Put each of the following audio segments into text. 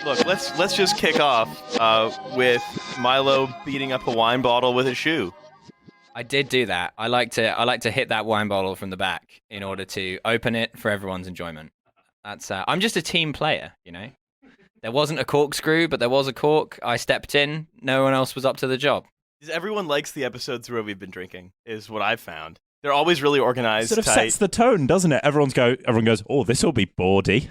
Look, let's just kick off with Milo beating up a wine bottle with a shoe. I did do that. I like to hit that wine bottle from the back in order to open it for everyone's enjoyment. That's I'm just a team player, you know. There wasn't a corkscrew, but there was a cork. I stepped in. No one else was up to the job. Everyone likes the episodes where we've been drinking, is what I've found. They're always really organized. Sort of tight. sets the tone, doesn't it? Everyone goes, oh, this will be bawdy.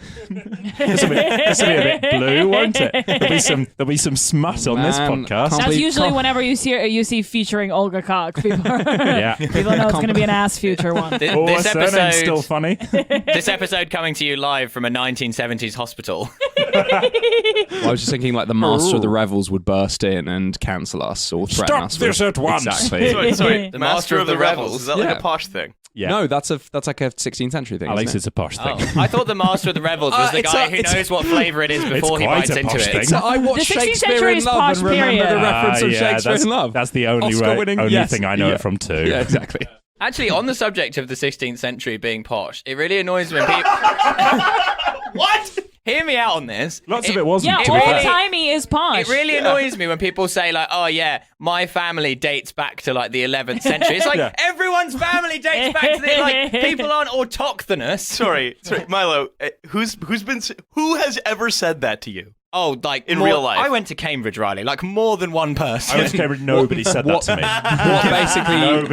this will be a bit blue, won't it? There'll be some smut on this podcast. That's usually whenever you see featuring Olga Cox. People know it's going to be an ass future one. This surname's still funny. This episode coming to you live from a 1970s hospital. I was just thinking like the Master of the Revels would burst in and cancel us or threaten us. Stop this at once. Exactly. Sorry, the Master of the Revels. Is that like a posh thing? Yeah. No, that's like a 16th century thing. Alex, it's a posh thing. I thought the Master of the Revels was the guy who knows what flavour it is before he bites into it. So I watched The 16th Shakespeare century in is Love posh and remember period. the reference from Shakespeare in Love. That's the only thing I know it from too. Yeah, exactly. Actually, on the subject of the 16th century being posh, it really annoys me when people... What? Hear me out on this. Lots of it wasn't. Yeah, to be fair. old-timey is posh. It really annoys me when people say, like, oh, yeah, my family dates back to, like, the 11th century. It's like, everyone's family dates back to the, like, people aren't autochthonous. Sorry, Milo, who has ever said that to you? Oh, like, in real life. I went to Cambridge, Riley, like, more than one person. I went to Cambridge, nobody said that to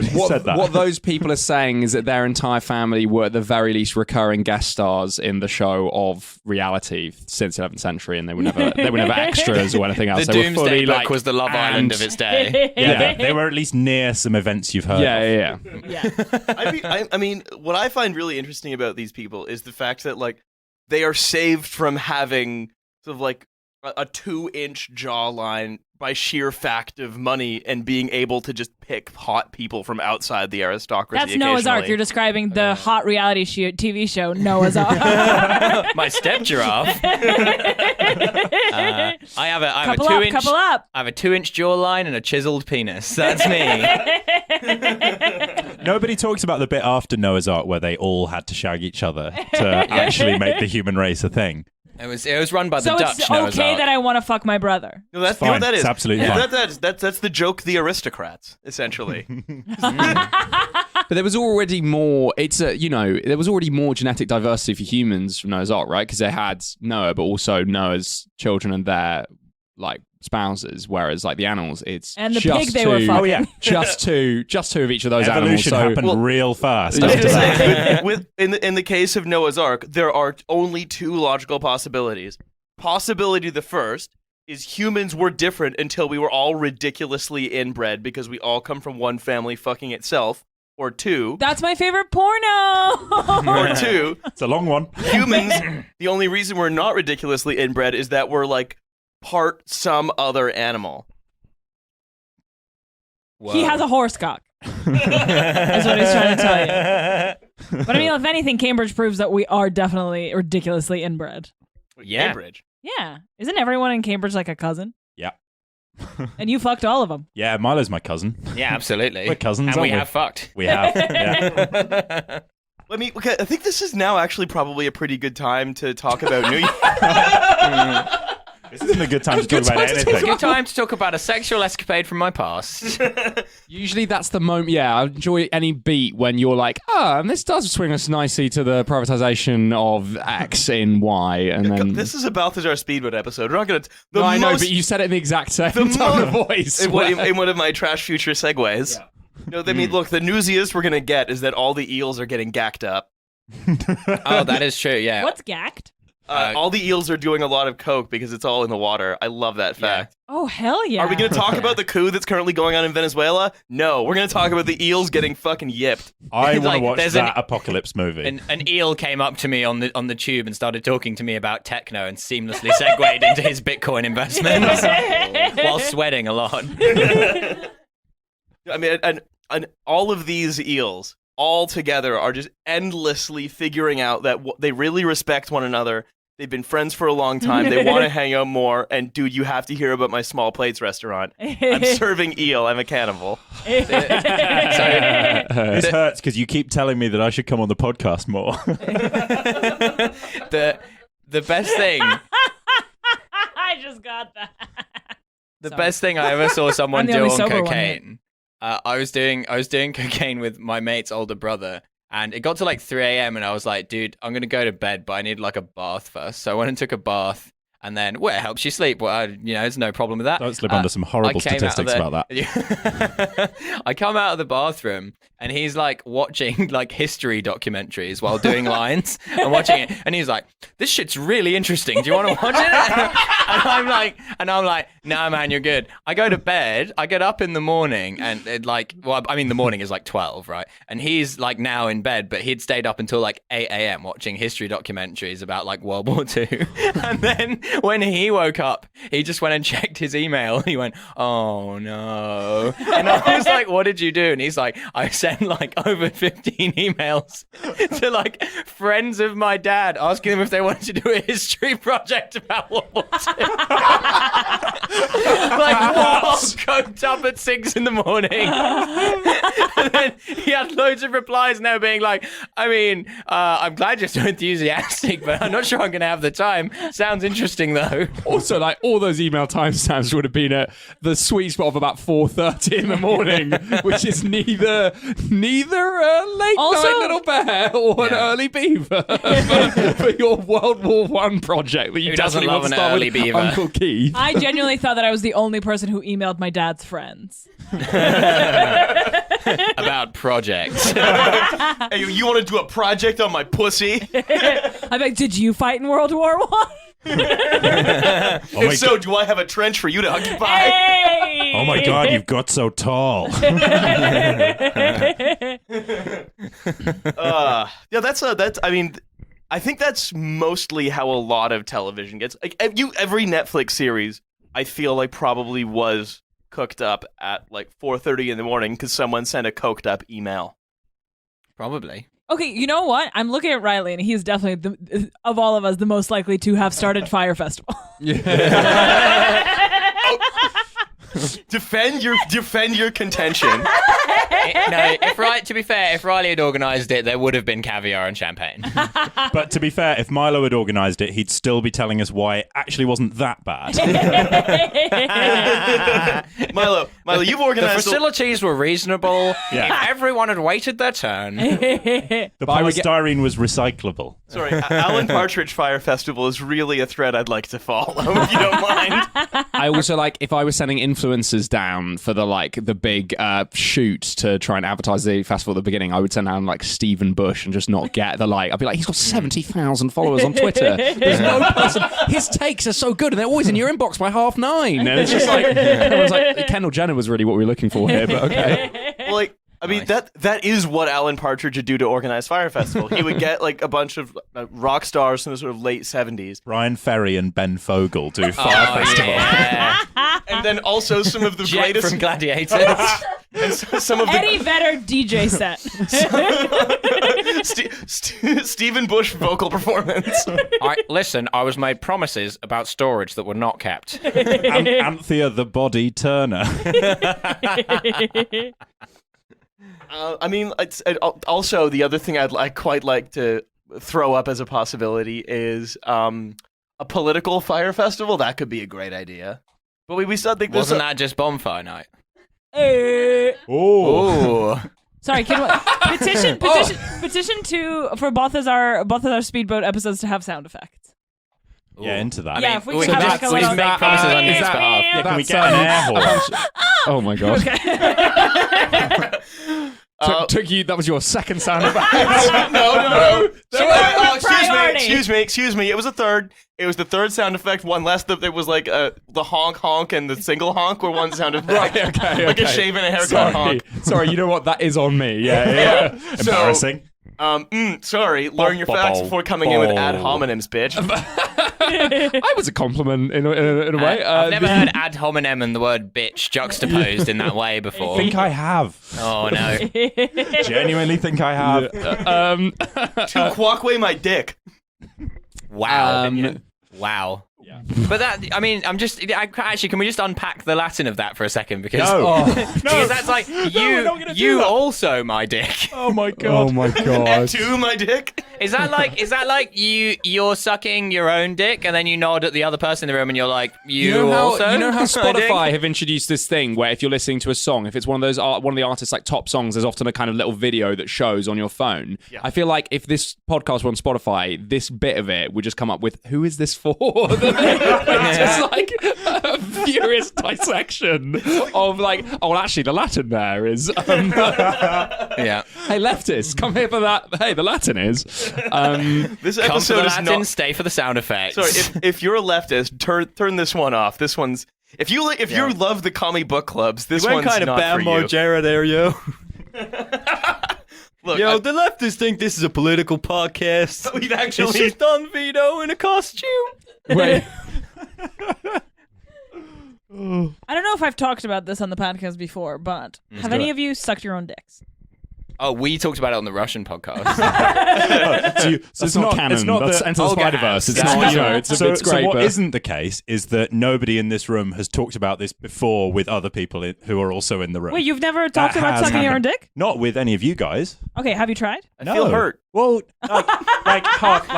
me. What those people are saying is that their entire family were at the very least recurring guest stars in the show of reality since the 11th century, and they were never extras or anything else. The They were Doomsday fully, Book was the Love Island of its day. Yeah, they were at least near some events you've heard of. Yeah. I mean, what I find really interesting about these people is the fact that, like, they are saved from having sort of like a 2-inch jawline by sheer fact of money and being able to just pick hot people from outside the aristocracy. That's Noah's Ark. You're describing the hot reality TV show Noah's Ark. My step giraffe. I have a 2-inch. Couple up. I have a 2-inch jawline and a chiseled penis. That's me. Nobody talks about the bit after Noah's Ark where they all had to shag each other to actually make the human race a thing. It was run by the Dutch. So it's Noah's okay Ark. that I want to fuck my brother. No, that's fine. what that is. It's absolutely fine. That's the joke. The aristocrats, essentially. But there was already more. There was already more genetic diversity for humans from Noah's Ark, right? Because they had Noah, but also Noah's children and their like spouses. Whereas like the animals, it's and the just pig they were fucking. Oh yeah, just two of each of those Evolution animals. happened real fast. I was after gonna that. say, in the case of Noah's Ark, there are only 2 logical possibilities. Possibility the first is humans were different until we were all ridiculously inbred because we all come from one family fucking itself. Or 2. That's my favorite porno. Or 2. It's a long one. Humans, the only reason we're not ridiculously inbred is that we're like part some other animal. Whoa. He has a horse cock. That's what he's trying to tell you. But I mean, if anything, Cambridge proves that we are definitely ridiculously inbred. Yeah. Cambridge. Yeah. Isn't everyone in Cambridge like a cousin? Yeah. And you fucked all of them. Yeah, Milo's my cousin. Yeah, absolutely. We're cousins, and aren't we we? have fucked. We have. Yeah. Okay, I think this is now actually probably a pretty good time to talk about New Year. This isn't a good time to talk about anything. It's a good time to talk about a sexual escapade from my past. Usually that's the moment, I enjoy any beat when you're like, and this does swing us nicely to the privatization of X in Y, and then... This is a Balthasar Speedboat episode. We're not going to... No, I know, but you said it in the exact same tone of voice. In one of my Trashfuture segues. Yeah. No, I mean, look, the newsiest we're going to get is that all the eels are getting gacked up. Oh, that is true, yeah. What's gacked? All the eels are doing a lot of coke because it's all in the water. I love that fact. Oh, hell yeah. Are we going to talk about the coup that's currently going on in Venezuela? No, we're going to talk about the eels getting fucking yipped. I want to Like, watch there's that apocalypse movie. An eel came up to me on the tube and started talking to me about techno and seamlessly segued into his Bitcoin investments while sweating a lot. I mean, and all of these eels all together are just endlessly figuring out that they really respect one another. They've been friends for a long time. They want to hang out more. And dude, you have to hear about my small plates restaurant. I'm serving eel. I'm a cannibal. This hurts because you keep telling me that I should come on the podcast more. The best thing. I just got that. The Sorry. best thing I ever saw someone I'm the do only on sober one cocaine. I was doing cocaine with my mate's older brother, and it got to like 3 a.m. and I was like, dude, I'm gonna go to bed, but I need like a bath first. So I went and took a bath, and then it helps you sleep. Well, there's no problem with that. Don't slip under some horrible statistics about that. I come out of the bathroom, and he's like watching like history documentaries while doing lines and watching it, and he's like, "This shit's really interesting. Do you want to watch it?" And I'm like, "Nah, man, you're good." I go to bed. I get up in the morning, and the morning is like 12, right? And he's like now in bed, but he'd stayed up until like 8 a.m. watching history documentaries about like World War II. And then when he woke up, he just went and checked his email. He went, "Oh no!" And I was like, "What did you do?" And he's like, "I sent like over 15 emails to like friends of my dad, asking them if they wanted to do a history project about World War II." Like, what? Coked up at 6 in the morning. And then he had loads of replies now being like, I'm glad you're so enthusiastic, but I'm not sure I'm going to have the time. Sounds interesting, though. Also, like, all those email timestamps would have been at the sweet spot of about 4:30 in the morning, which is neither a late night little bear or an early beaver for your World War I project that you Who doesn't love an early beaver? Uncle Keith. I genuinely thought that I was the only person who emailed my dad's friends. About projects. Hey, you want to do a project on my pussy? I'm like, did you fight in World War I? If so, do I have a trench for you to occupy? Hey! Oh my god, you've got so tall. I think that's mostly how a lot of television gets. Like every Netflix series, I feel like probably was cooked up at like 4:30 in the morning because someone sent a coked up email. Probably. Okay, you know what? I'm looking at Riley, and he's definitely, of all of us, the most likely to have started Fire Festival. Defend your contention. To be fair, if Riley had organised it, there would have been caviar and champagne. But to be fair, if Milo had organised it, he'd still be telling us why it actually wasn't that bad. Milo, you've The organised. facilities were reasonable. Yeah. If everyone had waited their turn. The polystyrene was recyclable. Sorry, Alan Partridge Fire Festival is really a thread I'd like to follow, if you don't mind. I also like, if I was sending influencers down for the big shoot to try and advertise the festival at the beginning, I would send down like Stephen Bush and just not get the like. I'd be like, he's got 70,000 followers on Twitter. There's no person. His takes are so good, and they're always in your inbox by 9:30. And it's just like, everyone's like, Kendall Jenner was really what we were looking for here, but okay. Well, like, I mean, that is what Alan Partridge would do to organize Fire Festival. He would get like a bunch of rock stars from the sort of late 70s. Ryan Ferry and Ben Fogle do Fire Festival. Yeah. And then also some of the Jet greatest... from Gladiators. and some of the... Eddie Vedder DJ set. Stephen Bush vocal performance. Listen, I was made promises about storage that were not kept. Anthea the Body Turner. I mean, also the other thing I'd quite like to throw up as a possibility is a political fire festival. That could be a great idea. But we still think Wasn't that just bonfire night? Oh. Sorry, petition for Balthasar Speedboat episodes to have sound effects. Yeah, into that. Yeah, if we we could can have like a little... make promises on his behalf. Yeah, can we get an air horn? Oh my god. Okay. Took you. That was your second sound effect. No. Priority. Excuse me. It was a third. It was the third sound effect. One less. It was like the honk and the single honk were one sound effect. Right. Okay. Like a shave and a haircut honk. Sorry. You know what? That is on me. Yeah. Embarrassing. Sorry. Learn your facts before coming in with ad hominems, bitch. I was a compliment in a way. I've never heard ad hominem and the word bitch juxtaposed in that way before. I think I have. Oh, no. Genuinely think I have. To quack away my dick. Wow. Wow. Yeah. But that, I mean, actually, can we just unpack the Latin of that for a second? Because, No. because that's like, we're not gonna do you that. also, my dick. Oh my god. Oh my god. To my dick. Is that like you're sucking your own dick and then you nod at the other person in the room and you're like, you know also? how my dick? Spotify have introduced this thing where if you're listening to a song, if it's one of the artists' like top songs, there's often a kind of little video that shows on your phone. Yeah. I feel like if this podcast were on Spotify, this bit of it would just come up with who is this for? Just like a furious dissection of like, oh, well, actually, the Latin there is. Yeah. Hey, leftists, come here for that. Hey, the Latin is. This Come for the episode is Latin, not. stay for the sound effects. Sorry, if you're a leftist, turn this one off. This one's if you love the commie book clubs, this one's not for you. Jared there, yo. Look, Yo, the leftists think this is a political podcast. we've It's actually just Don Vito in a costume. Wait. I don't know if I've talked about this on the podcast before, but have any of you sucked your own dicks? Oh, we talked about it on the Russian podcast. So It's not canon. It's not That's the, Enter the Okay. Spider-Verse. It's Yeah. not, you know, it's so, great, so what but... isn't the case is that nobody in this room has talked about this before with other people who are also in the room. Wait, you've never talked That about has sucking your own happened. dick? Not with any of you guys. Okay, have you tried? I feel hurt. Well,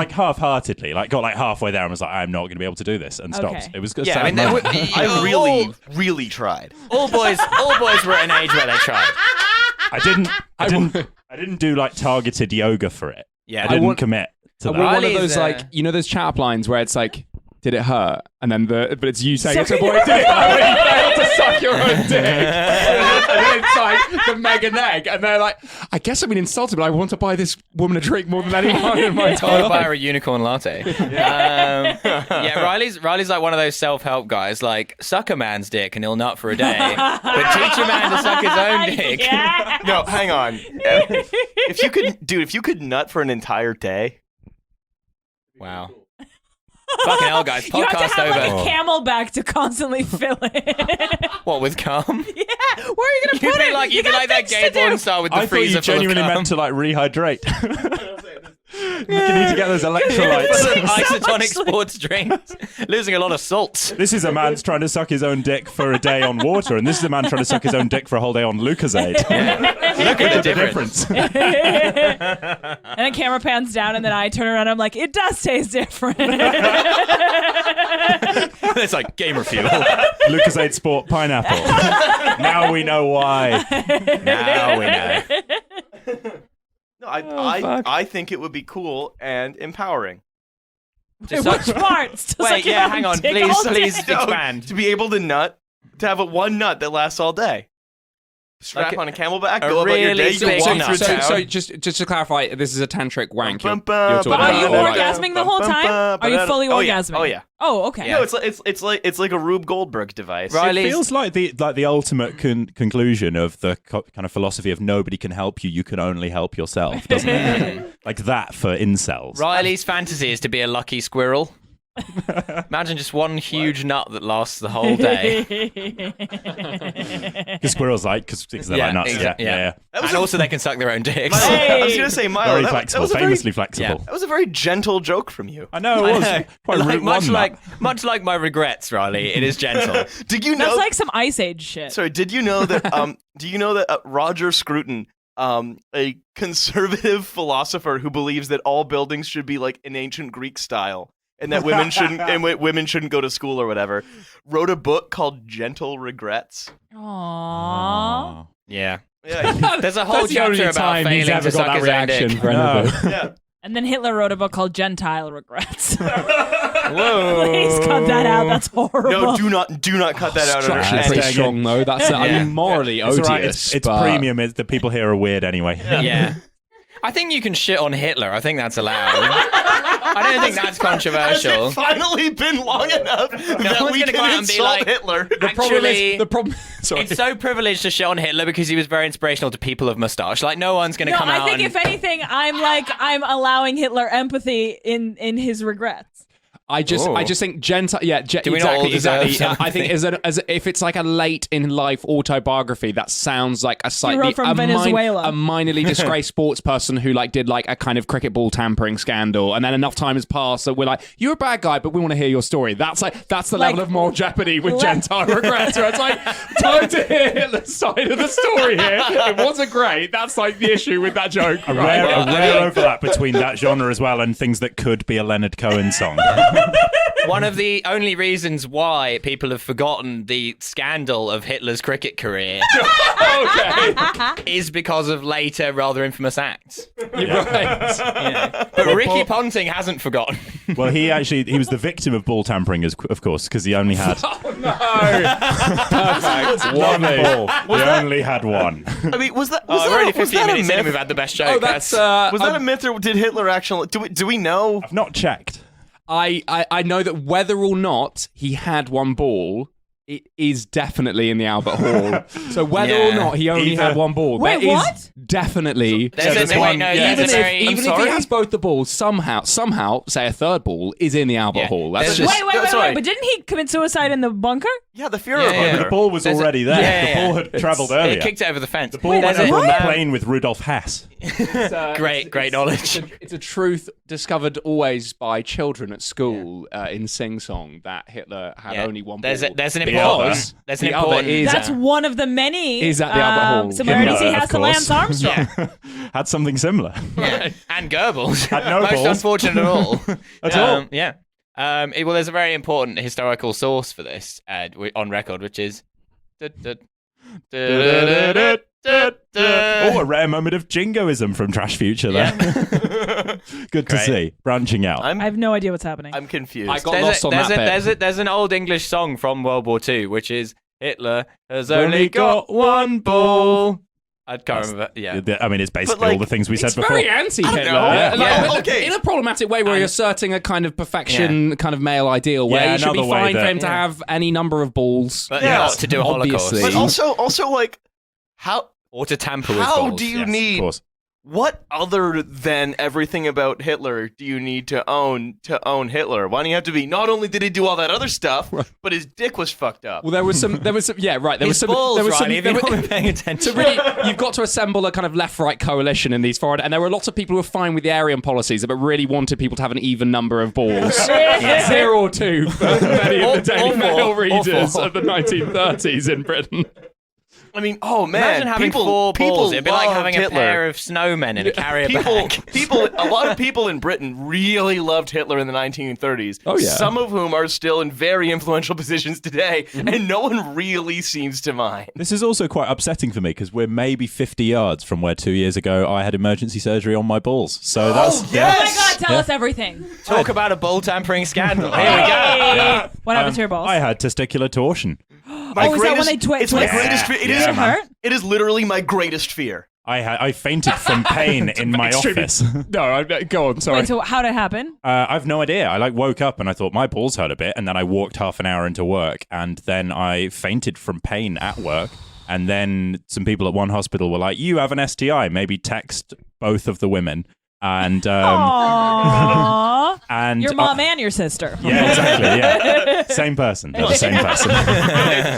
half-heartedly, got like halfway there and was like, I'm not going to be able to do this, and stopped. Okay. It was good. Yeah, I mean, I really tried. all boys were at an age where they tried. I didn't do like targeted yoga for it. Yeah. I didn't want- commit to I that. want one of Riley's, those like those chat lines where it's like, did it hurt? And then but it's you saying, Suck "It's a boy, did it hurt?" You failed to suck your own dick. And then it's like the mega neg, and they're like, "I guess I've been insulted, but I want to buy this woman a drink more than anyone in my entire I'll buy her life." a unicorn latte. Yeah, Riley's like one of those self-help guys. Like, suck a man's dick and he'll nut for a day, but teach a man to suck his own dick. Yeah. No, hang on. If you could nut for an entire day. Wow. Fucking hell, guys. You have Podcast to have over. like a camelback to constantly fill it. What, with cum? Yeah, where are you gonna You'd put be it? like, You you'd be got like that things gay to do. porn star with the I thought freezer you genuinely full of cum. meant to like rehydrate. You need to get those electrolytes. Isotonic Actually. sports drinks. Losing a lot of salt. This is a man trying to suck his own dick for a day on water, and this is a man trying to suck his own dick for a whole day on Lucozade. Look at the difference. And then camera pans down, and then I turn around. And I'm like, it does taste different. It's like gamer fuel. Lucozade Sport Pineapple. Now we know why. Now we know. No, I think it would be cool and empowering. To Which suck- parts? To Wait, suck your yeah, own hang on. dick Please, all day? please No, expand. to be able to nut, to have one nut that lasts all day. Strap Like on a camelback, a go about your day, really you can big walk nut. through So, town. so just to clarify, this is a tantric wank. You're Bum, bum, talking But are about you it, or like- orgasming the whole time? Are you fully Oh, yeah. orgasming? Oh yeah. Oh, okay. Yeah. No, it's like a Rube Goldberg device. Right. It Riley's- feels like the ultimate conclusion of the kind of philosophy of nobody can help you can only help yourself, doesn't it? Like that for incels. Riley's fantasy is to be a lucky squirrel. Imagine just one huge nut that lasts the whole day. Because squirrels because they're Yeah, like nuts. exactly, Yeah, yeah. yeah. That was And a- also they can suck their own dicks. I was gonna say, Milo, Very that flexible, was a famously flexible. that was a very gentle joke from you. I know it was quite Like, root much one, like that. much like my regrets, Riley. It is gentle. Did you know? That's like some Ice Age shit. Sorry, did you know that? Do you know that Roger Scruton, a conservative philosopher who believes that all buildings should be like in ancient Greek style, and that women shouldn't go to school or whatever, wrote a book called Gentle Regrets. Aww. Yeah. Yeah, There's a whole That's the only chapter about time he's failing ever to got suck that his own reaction dick. for No. anything. yeah. And then Hitler wrote a book called Gentile Regrets. Whoa. Please cut that out. That's horrible. No, do not cut that out. Structurally under pretty any- strong though. That's I Yeah. mean morally It's odious. all right. It's but- premium. The people here are weird anyway. Yeah. I think you can shit on Hitler. I think that's allowed. I don't think that's Has controversial. it finally been long enough that one's we gonna come out can and be insult like- Hitler? Actually, Sorry. it's so privileged to shit on Hitler because he was very inspirational to people of moustache. Like, no one's going to No, come out I think and... if anything, I'm allowing Hitler empathy in his regrets. I just think Gentile. Yeah, Do we not all exactly. deserve I think as if it's like a late in life autobiography, that sounds like a slightly from Venezuela. a minorly disgraced sports person who like did like a kind of cricket ball tampering scandal, and then enough time has passed that we're like, you're a bad guy, but we want to hear your story. That's the level of moral jeopardy with Gentile regrets. Where it's like, time to hear Hitler's side of the story here. It wasn't great. That's like the issue with that joke. A rare overlap between that genre as well and things that could be a Leonard Cohen song. One of the only reasons why people have forgotten the scandal of Hitler's cricket career is because of later, rather infamous acts. You're right. But Ricky Ponting hasn't forgotten. Well, he was the victim of ball tampering, of course, because he only had one ball. He only had one. I mean, was that We're only 15 that a minutes in and myth? we've had the best joke. Oh, that's Was that a myth, or did Hitler actually? Do we know? I've not checked. I know that whether or not he had one ball, it is definitely in the Albert Hall. So whether or not he only had one ball, Wait, there is what? definitely There's even a if he has both the balls, somehow, say a third ball is in the Albert Hall. That's There's just Wait, but didn't he commit suicide in the bunker? Yeah, the Führer Yeah. bunker. The ball was already there. The ball had travelled earlier. It kicked it over the fence. The ball went There's over on a- the plane with Rudolf Hess. Great knowledge. It's a truth discovered always by children at school in sing song that Hitler had only one ball. There's an The important. There's an the other important. is That's one of the many Is at the Albert Hall. similarities he Himmler, has of to Lance course. Armstrong. Had something similar. and Goebbels. Had no Most balls. unfortunate of all. At all. Yeah. Well, there's a very important historical source for this on record, which is. Oh, a rare moment of jingoism from Trashfuture there. Good to Great. see. Branching out. I have no idea what's happening. I'm confused. I got lost on that bit. There's an old English song from World War II, which is Hitler has only got one ball. I can't remember. Yeah. I mean, it's basically all the things we said It's before. very anti-Hitler. know. Yeah. Okay. In a problematic way where you're asserting a kind of perfection, kind of male ideal, where Yeah, you should be another way fine for that- him to have any number of balls. But Yeah. not to do a Holocaust. Obviously. But also, like, how Or to tamper with how balls. do you Yes, of need? course. What other than everything about Hitler do you need to own Hitler? Why do you have to be? Not only did he do all that other stuff, but his dick was fucked up. Well, there was some, yeah, right. There was His some, balls, there was some, Ronnie, if there you've was- not been paying attention. So really, you've got to assemble a kind of left-right coalition in these foreign, and there were lots of people who were fine with the Aryan policies, but really wanted people to have an even number of balls. 0 or 2 for many of the Daily Mail readers of the 1930s in Britain. I mean, oh man, Imagine having people, four people balls. It'd be like loved having Hitler. a pair of snowmen in a carrier bag. A lot of people in Britain really loved Hitler in the 1930s. Oh, yeah. Some of whom are still in very influential positions today, and no one really seems to mind. This is also quite upsetting for me because we're maybe 50 yards from where 2 years ago I had emergency surgery on my balls. So that's Oh my god, tell us everything. Talk about a ball tampering scandal. Here we go. Hey. What happened to your balls? I had testicular torsion. My is that when they twist? It's my greatest fear. It Did is it hurt? It is literally my greatest fear. I fainted from pain in my Extremely- office. No, go on, sorry. Wait, so how did it happen? I've no idea. I woke up and I thought my balls hurt a bit, and then I walked half an hour into work, and then I fainted from pain at work. And then some people at one hospital were like, "You have an STI. Maybe text both of the women." And Aww. and Your mom and your sister. yeah, exactly. Yeah, same person. They're the same person.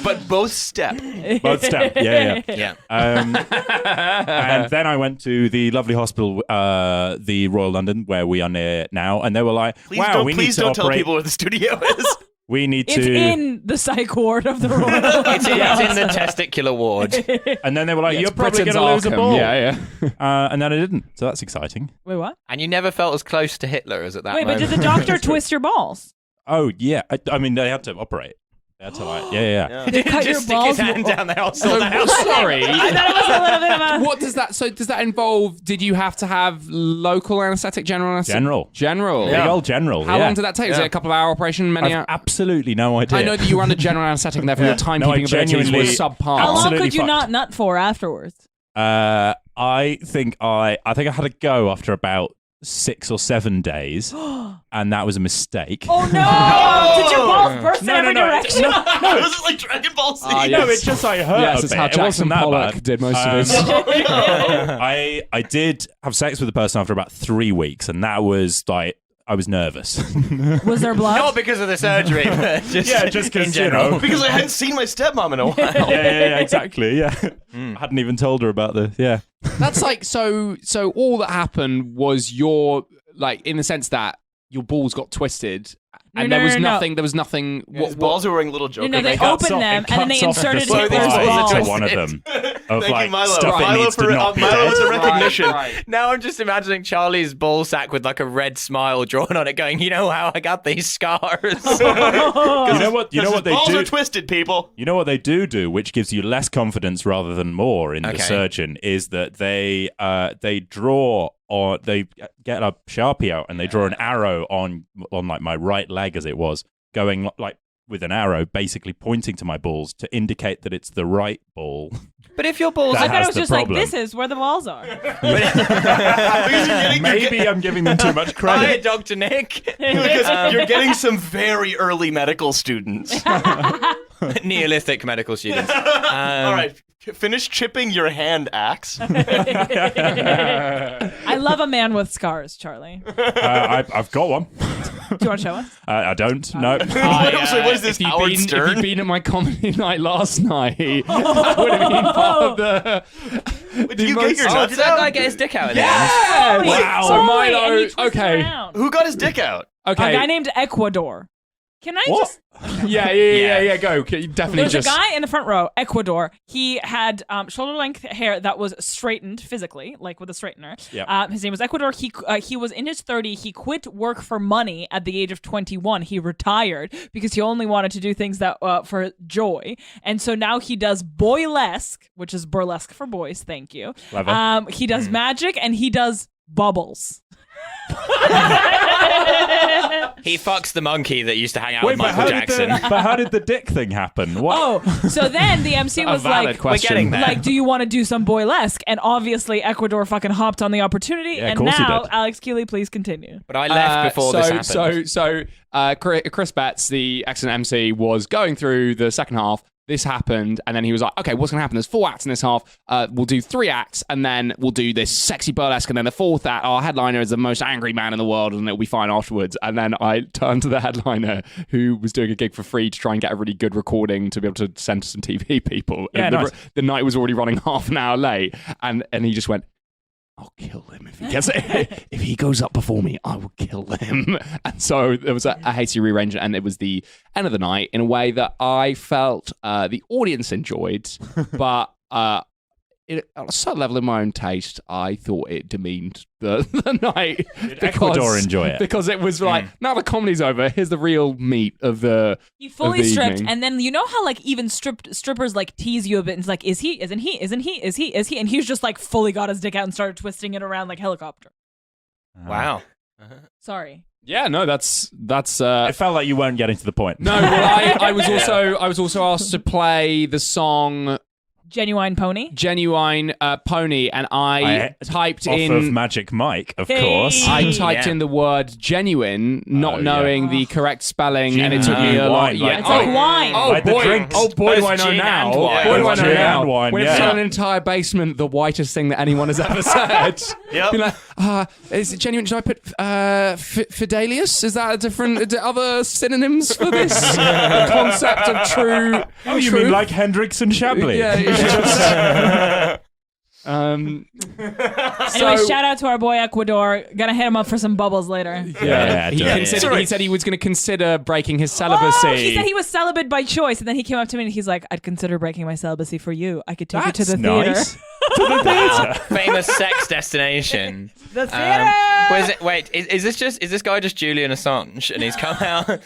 But both step. Both step. Yeah. Yeah. And then I went to the lovely hospital, the Royal London, where we are near now, and they were like, Please "Wow, don't, we please need to don't tell operate. people where the studio is. We need It's to." in the psych ward of the Royal. It's in the testicular ward. And then they were like, "You're It's probably Britain's going to lose a Arkham. ball." Yeah. And then I didn't, so that's exciting. Wait, what? And you never felt as close to Hitler as at that Wait, but moment. did the doctor twist your balls? Oh yeah, I mean they had to operate. They had to yeah. Did they cut your Just stick balls? his hand down there. I'll So, sort that out. sorry. I thought it was a little bit of a. What does that? So does that involve? Did you have to have local anaesthetic, general anaesthetic? General. Big old general. How yeah. long did that take? Was it a couple of hour operation? Many I've hours? absolutely no idea. I know that you were under general anaesthetic, and therefore your timekeeping No, I abilities were genuinely- subpar. How long Absolutely could you fucked. not nut for afterwards? I think I had a go after about 6 or 7 days, and that was a mistake. Oh no! Did your balls burst in No, every no, direction? No, this is like Dragon Ball Z. Ah, No, yes. it just hurt Yes, a it's bit. how It wasn't Jackson that Pollock bad. did most of his. I did have sex with the person after about 3 weeks, and that was like I was nervous. Was there blood? Not because of the surgery, but just just in 'cause, general. Because I hadn't seen my stepmom in a while. yeah, exactly. Yeah, I hadn't even told her about the. Yeah, That's like so all that happened was your like in the sense that your balls got twisted and No, there was no, no. nothing. There was nothing. His balls are wearing little Joker No, they makeup. opened them and then they inserted the Hitler's side balls. to one of them. Of Thank like you, Milo. stuff it Milo needs to for, not be Milo dead. for recognition. Right. Now I'm just imagining Charlie's ball sack with like a red smile drawn on it, going, "You know how I got these scars." You know what? You know what they balls do. are twisted, people. You know what they do, which gives you less confidence rather than more in Okay. the surgeon, is that they draw or they get a Sharpie out and they draw an arrow on like my right leg as it was, going like with an arrow basically pointing to my balls to indicate that it's the right ball. But if your balls, That I thought has it was the just problem. like, this is where the balls are. Maybe I'm giving them too much Hi, credit. Dr. Nick. Because you're getting some very early medical students. Neolithic medical students. All right, finish chipping your hand axe. I love a man with scars, Charlie. Do I've got one. you want to show us? I don't. No. So what is this, Howard If Stern? you'd been at my comedy night last night, that would have been part of the. Did you get your Oh, nuts did that guy out? get his dick out in Yes! Wow. So Totally, and Milo, he twisted okay, around. Who got his dick out? okay, A guy named Ecuador. Can I What? just... yeah, go. Okay, definitely There's just. a guy in the front row, Ecuador. He had shoulder-length hair that was straightened physically, like with a straightener. Yeah. His name was Ecuador. He was in his 30s. He quit work for money at the age of 21. He retired because he only wanted to do things that for joy. And so now he does boylesque, which is burlesque for boys. Thank you. Clever. He does magic and he does bubbles. He fucks the monkey that used to hang out Wait, with Michael but Jackson. how did the dick thing happen? What? Oh, so then the MC was valid like, question. We're getting there. like, do you want to do some boylesque? And obviously, Ecuador fucking hopped on the opportunity. Yeah, of and course he now, did. Alex Keeley, please continue. But I left before this happened. So Chris Betts, the excellent MC, was going through the second half. This happened, and then he was like, okay, what's going to happen? There's 4 acts in this half. We'll do 3 acts, and then we'll do this sexy burlesque, and then the 4th act, our headliner is the most angry man in the world, and it'll be fine afterwards. And then I turned to the headliner, who was doing a gig for free to try and get a really good recording to be able to send to some TV people. Yeah, And nice. the night was already running half an hour late, and he just went, I'll kill him if he gets it. If he goes up before me, I will kill him. And so there was a hasty rearrangement, and it was the end of the night in a way that I felt the audience enjoyed, but on a certain level in my own taste, I thought it demeaned the night. Did Ecuador enjoy it? Because it was like, now the comedy's over, here's the real meat of the He fully of the stripped, evening. and then you know how like even strippers like tease you a bit, and it's like, is he? Isn't he? Isn't he? Is he? Is he? And he's just like fully got his dick out and started twisting it around like helicopter. Wow. Sorry. Yeah, no, that's It felt like you weren't getting to the point. no, well, I was also asked to play the song Genuine pony. Genuine Pony, and I typed Off in of Magic Mike, of Hey. course. I typed Yeah. in the word genuine, not Oh, knowing yeah. the correct spelling, and it took me Genuine a lot. wine, Yeah, like- It's like wine. Oh Like the boy! drinks. Oh boy! Do Both I know gin now? and wine. Boy, do I Both know gin now? and wine, When yeah. it's an entire basement, the whitest thing that anyone has ever said. Yep. Be like, is it genuine? Should I put Fidelius? Is that a different? Other synonyms for this concept of true? Oh, you true? mean like Hendrix and Chablis? Yeah. It's just, Anyway, shout out to our boy Ecuador. Gonna hit him up for some bubbles later. Yeah, he, do it. considered, he said he was going to consider breaking his celibacy. Oh, he said he was celibate by choice, and then he came up to me and he's like, "I'd consider breaking my celibacy for you. I could take you to the Nice. theater." Famous sex destination. The theater. Is this guy just Julian Assange? And he's come out and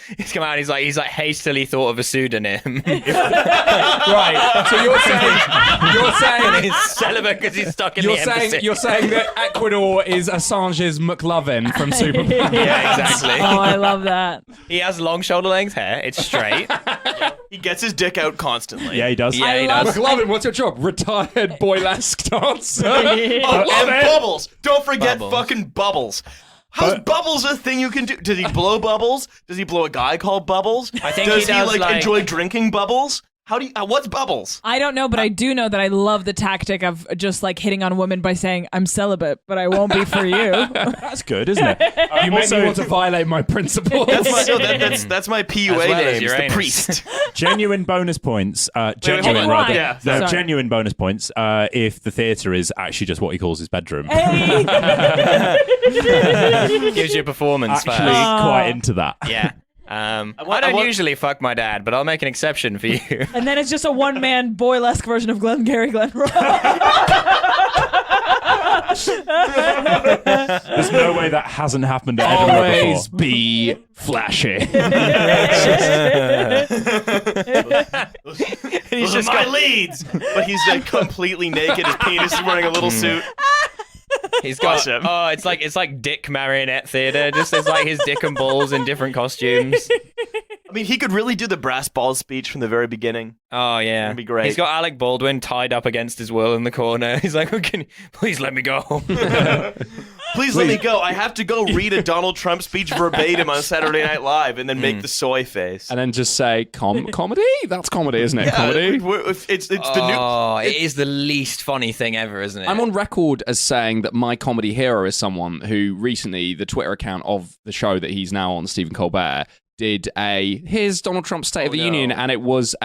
he's like hastily thought of a pseudonym. Right. So you're saying And he's celibate because he's stuck in the embassy. you're saying that Ecuador is Assange's McLovin from Superman. Yeah, exactly. Oh, I love that. He has long shoulder length hair. It's straight. He gets his dick out constantly. Yeah, he does. Yeah, he love- does. McLovin, what's your job? Retired boylesque dancer. Oh, and bubbles. Don't forget Bubbles. fucking bubbles. How's bubbles a thing you can do? Does he blow bubbles? Does he blow a guy called Bubbles? I think does he does, like like- enjoy drinking bubbles? How do you? What's bubbles? I don't know, but I do know that I love the tactic of just like hitting on women by saying I'm celibate, but I won't be for you. That's good, isn't it? You make me want to violate my principles. That's my PUA As well as name, Uranus. the priest. Genuine bonus points. Genuine hold on. rather. Yeah, No, sorry. genuine bonus points. If the theatre is actually just what he calls his bedroom. Hey! Gives you a performance Actually, first. quite into that. Yeah. I don't usually fuck my dad, but I'll make an exception for you. And then it's just a one-man boylesque version of Glengarry Glen Ross. There's no way that hasn't happened at Edinburgh Always before. be flashy. He's just my leads, but he's completely naked. His penis is wearing a little suit. He's got Awesome. it's like Dick Marionette Theatre. Just it's like his dick and balls in different costumes. I mean, he could really do the brass balls speech from the very beginning. Oh yeah, That'd be great. He's got Alec Baldwin tied up against his will in the corner. He's like, "Can you please let me go?" Please let me go. I have to go read a Donald Trump speech verbatim on Saturday Night Live and then make the soy face. And then just say, comedy? That's comedy, isn't it? Yeah, Comedy? it's the new. Oh, it is the least funny thing ever, isn't it? I'm on record as saying that my comedy hero is someone who recently, the Twitter account of the show that he's now on, Stephen Colbert, did here's Donald Trump's State of the Union, and it was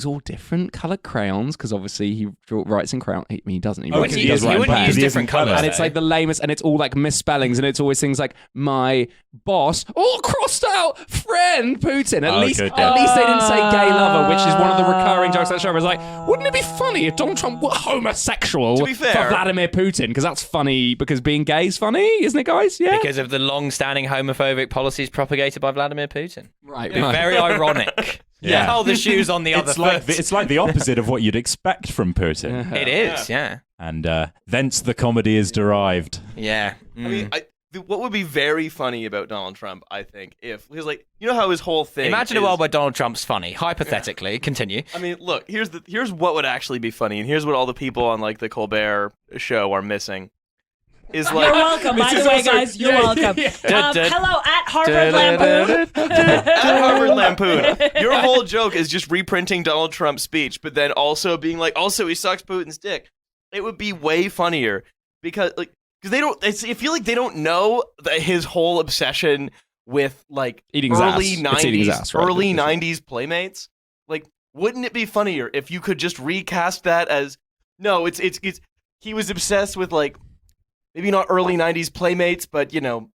all different coloured crayons, because obviously he writes in crayon. He doesn't. He, wouldn't he use- does write you in wouldn't pen. use different colours. And it's like the lamest, and it's all like misspellings, and it's always things like my boss, all crossed out, friend Putin. At least they didn't say gay lover, which is one of the recurring jokes of that show. I was like, wouldn't it be funny if Donald Trump were homosexual To be fair- for Vladimir Putin? Because that's funny, because being gay is funny, isn't it, guys? Yeah. because of the long-standing homophobic policies propagated by Vladimir Putin. Right. Very ironic. Yeah. How the shoes on the other foot. It's like the opposite of what you'd expect from Putin. It is, yeah. And thence the comedy is derived. Yeah. I mean, what would be very funny about Donald Trump, I think, because like you know how his whole thing. Imagine a is, world where Donald Trump's funny. Hypothetically, continue. I mean, look, here's what would actually be funny, and here's what all the people on like the Colbert show are missing. Is like You're welcome. By the way, guys, you're welcome. Hello at Harvard Lampoon. at Harvard Lampoon. Your whole joke is just reprinting Donald Trump's speech, but then also being like, also he sucks Putin's dick. It would be way funnier because they don't. I feel like they don't know that his whole obsession with like Eating his early ass. It's eating his ass, right? early '90s Playmates. Like, wouldn't it be funnier if you could just recast that as no? It's he was obsessed with like. Maybe not early '90s Playmates, but you know,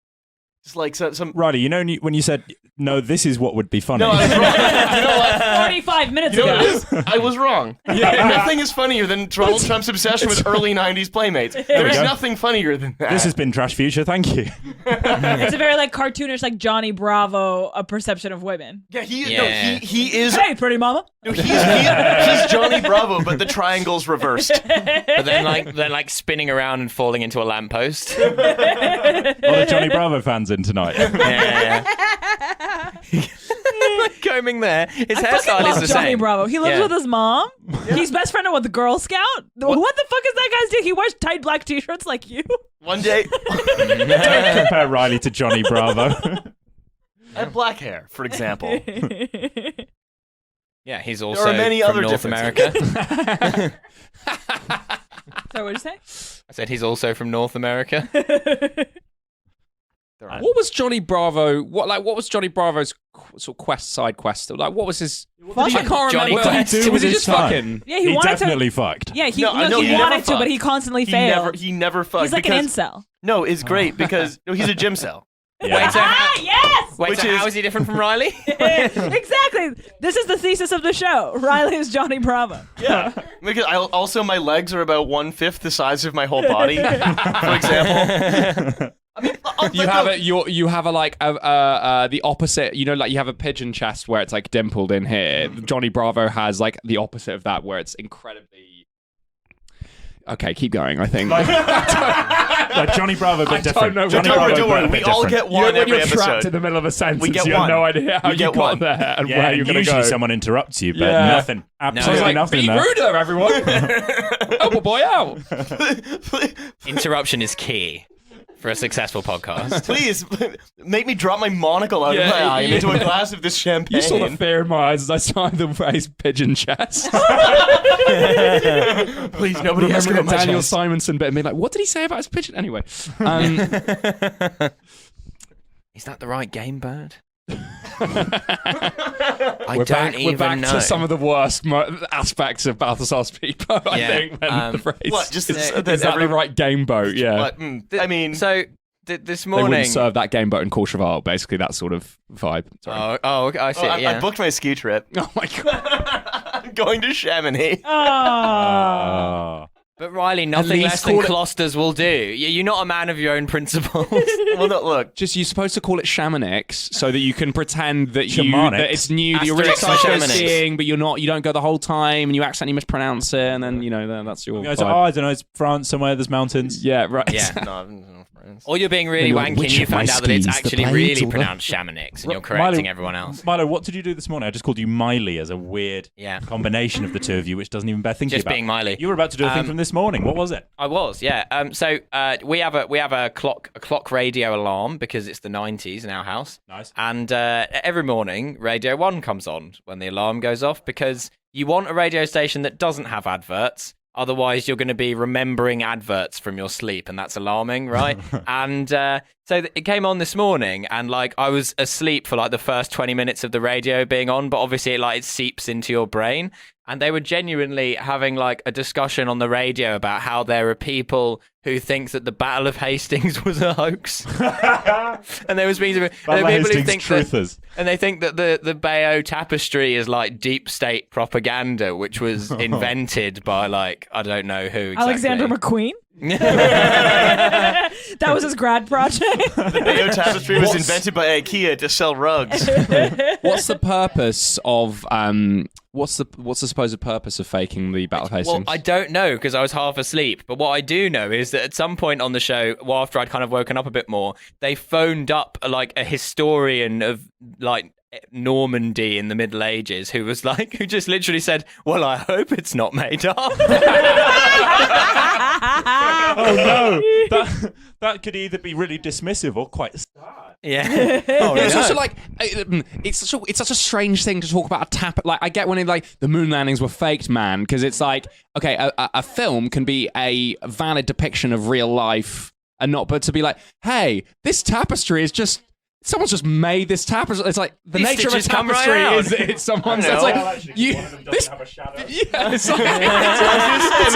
just like some. Riley, you know when you said no, this is what would be funny. No, I was wrong. You know what? 45 minutes You know ago. what it is? I was wrong. Nothing is funnier than Donald Trump's obsession with early '90s Playmates. There is go. nothing funnier than that. This has been Trashfuture. Thank you. It's a very like cartoonish, like Johnny Bravo, a perception of women. yeah, Yeah. he is. Hey, pretty mama. No, he's Johnny Bravo, but the triangle's reversed. But then like spinning around and falling into a lamppost. A lot of Johnny Bravo fans in tonight. Yeah. Combing there. His I fucking hairstyle is love the Johnny same. Bravo. He lives Yeah. with his mom. He's best friend with the Girl Scout. What the fuck is that guy's deal? He wears tight black t-shirts like you. One day, Don't compare Riley to Johnny Bravo. I have black hair, for example. Yeah, he's also are many from other North differences. America. So what'd you say? I said he's also from North America. What was Johnny Bravo? What was Johnny Bravo's sort of side quest? Like, what was his? I can't Johnny remember. Quest. do Was with he his just time? fucking? Yeah, He wanted definitely to. fucked. Yeah, he No, wanted never to, but he fucked. constantly failed. He never fucked. He's like an because- incel. No, it's great because he's a gym cell. Yeah. Wait, so how, Yes! wait, Which so is- how is he different from Riley? Exactly. This is the thesis of the show. Riley is Johnny Bravo. Yeah. Because also my legs are about 1/5 the size of my whole body, for example. I mean, You have the opposite. You know, like you have a pigeon chest where it's like dimpled in here. Johnny Bravo has like the opposite of that, where it's incredibly. Okay, keep going. I think. No, Johnny Bravo, but different. know. Johnny Don't worry, Bravo, don't but worry. a bit We all different. get one when every you're trapped episode. in the middle of a sentence, We get you have one. no idea how We you get got one. there and Yeah, where and you're going to usually go. someone interrupts you, but Yeah. nothing. I was Absolutely like, nothing be there. ruder, everyone. Help a boy out. Interruption is key for a successful podcast. Please make me drop my monocle out of my eye and into a glass of this champagne. You saw the fear in my eyes as I signed the phrase pigeon chest. Please, nobody ask Remember about my Daniel chest. Simonson bit and be like, what did he say about his pigeon? Anyway. Is that the right game bird? We're even back know. to some of the worst aspects of Balthasar Speedboat, I Yeah, think, when the phrase What, just is that that every- the right game boat, yeah. But, I mean, So this They morning. wouldn't serve that game boat in Courchevel, basically, that sort of vibe. Sorry. Okay, I see. I booked my ski trip. Oh my god. I'm going to Chamonix. Oh. But Riley, nothing least less than call it- clusters will do. You're not a man of your own principles. Well, no, look. Just you're supposed to call it Chamonix so that you can pretend that Chamonix? that it's new, that you're really Asterisk excited Chamonix. skiing, but you're not. You don't go the whole time, and you accidentally mispronounce it, and then that's your. You guys are, vibe. I don't know, it's France somewhere, there's mountains. Yeah, right. Yeah. No, friends. Or you're being really You're like, wanky and which you of my find out that it's skis, the actually blades really or the- pronounced Chamonix and you're Miley- correcting everyone else. Milo, what did you do this morning? I just called you Miley as a weird Yeah. combination of the two of you, which doesn't even bear thinking Just about. being Miley. You were about to do a thing from this morning. What was it? I was, yeah. So we have a clock radio alarm because it's the 90s in our house. Nice. And every morning, Radio 1 comes on when the alarm goes off because you want a radio station that doesn't have adverts. Otherwise, you're going to be remembering adverts from your sleep, and that's alarming, right? And so it came on this morning, and like I was asleep for like the first 20 minutes of the radio being on, but obviously it seeps into your brain. And they were genuinely having like a discussion on the radio about how there are people who think that the Battle of Hastings was a hoax. And there was people who think truthers. and they think that the Bayeux Tapestry is like deep state propaganda, which was invented by like I don't know who exactly. Alexander McQueen? That was his grad project. The Bayeux Tapestry was invented by IKEA to sell rugs. What's the purpose of what's the supposed purpose of faking the Battle of Hastings? Well, I don't know because I was half asleep. But what I do know is that at some point on the show, well, after I'd kind of woken up a bit more, they phoned up like a historian of like Normandy in the Middle Ages who just literally said, "Well, I hope it's not made up." Oh no, that could either be really dismissive or quite sad. Yeah. It's also like it's such a strange thing to talk about a tap. Like I get when it, like the moon landings were faked, man, because it's like okay, a film can be a valid depiction of real life and not, but to be like, hey, this tapestry is just. Someone's just made this tapestry. It's like the These nature of a stitches come right tapestry out. is it's someone's. It's like you. This, yeah, it's like, I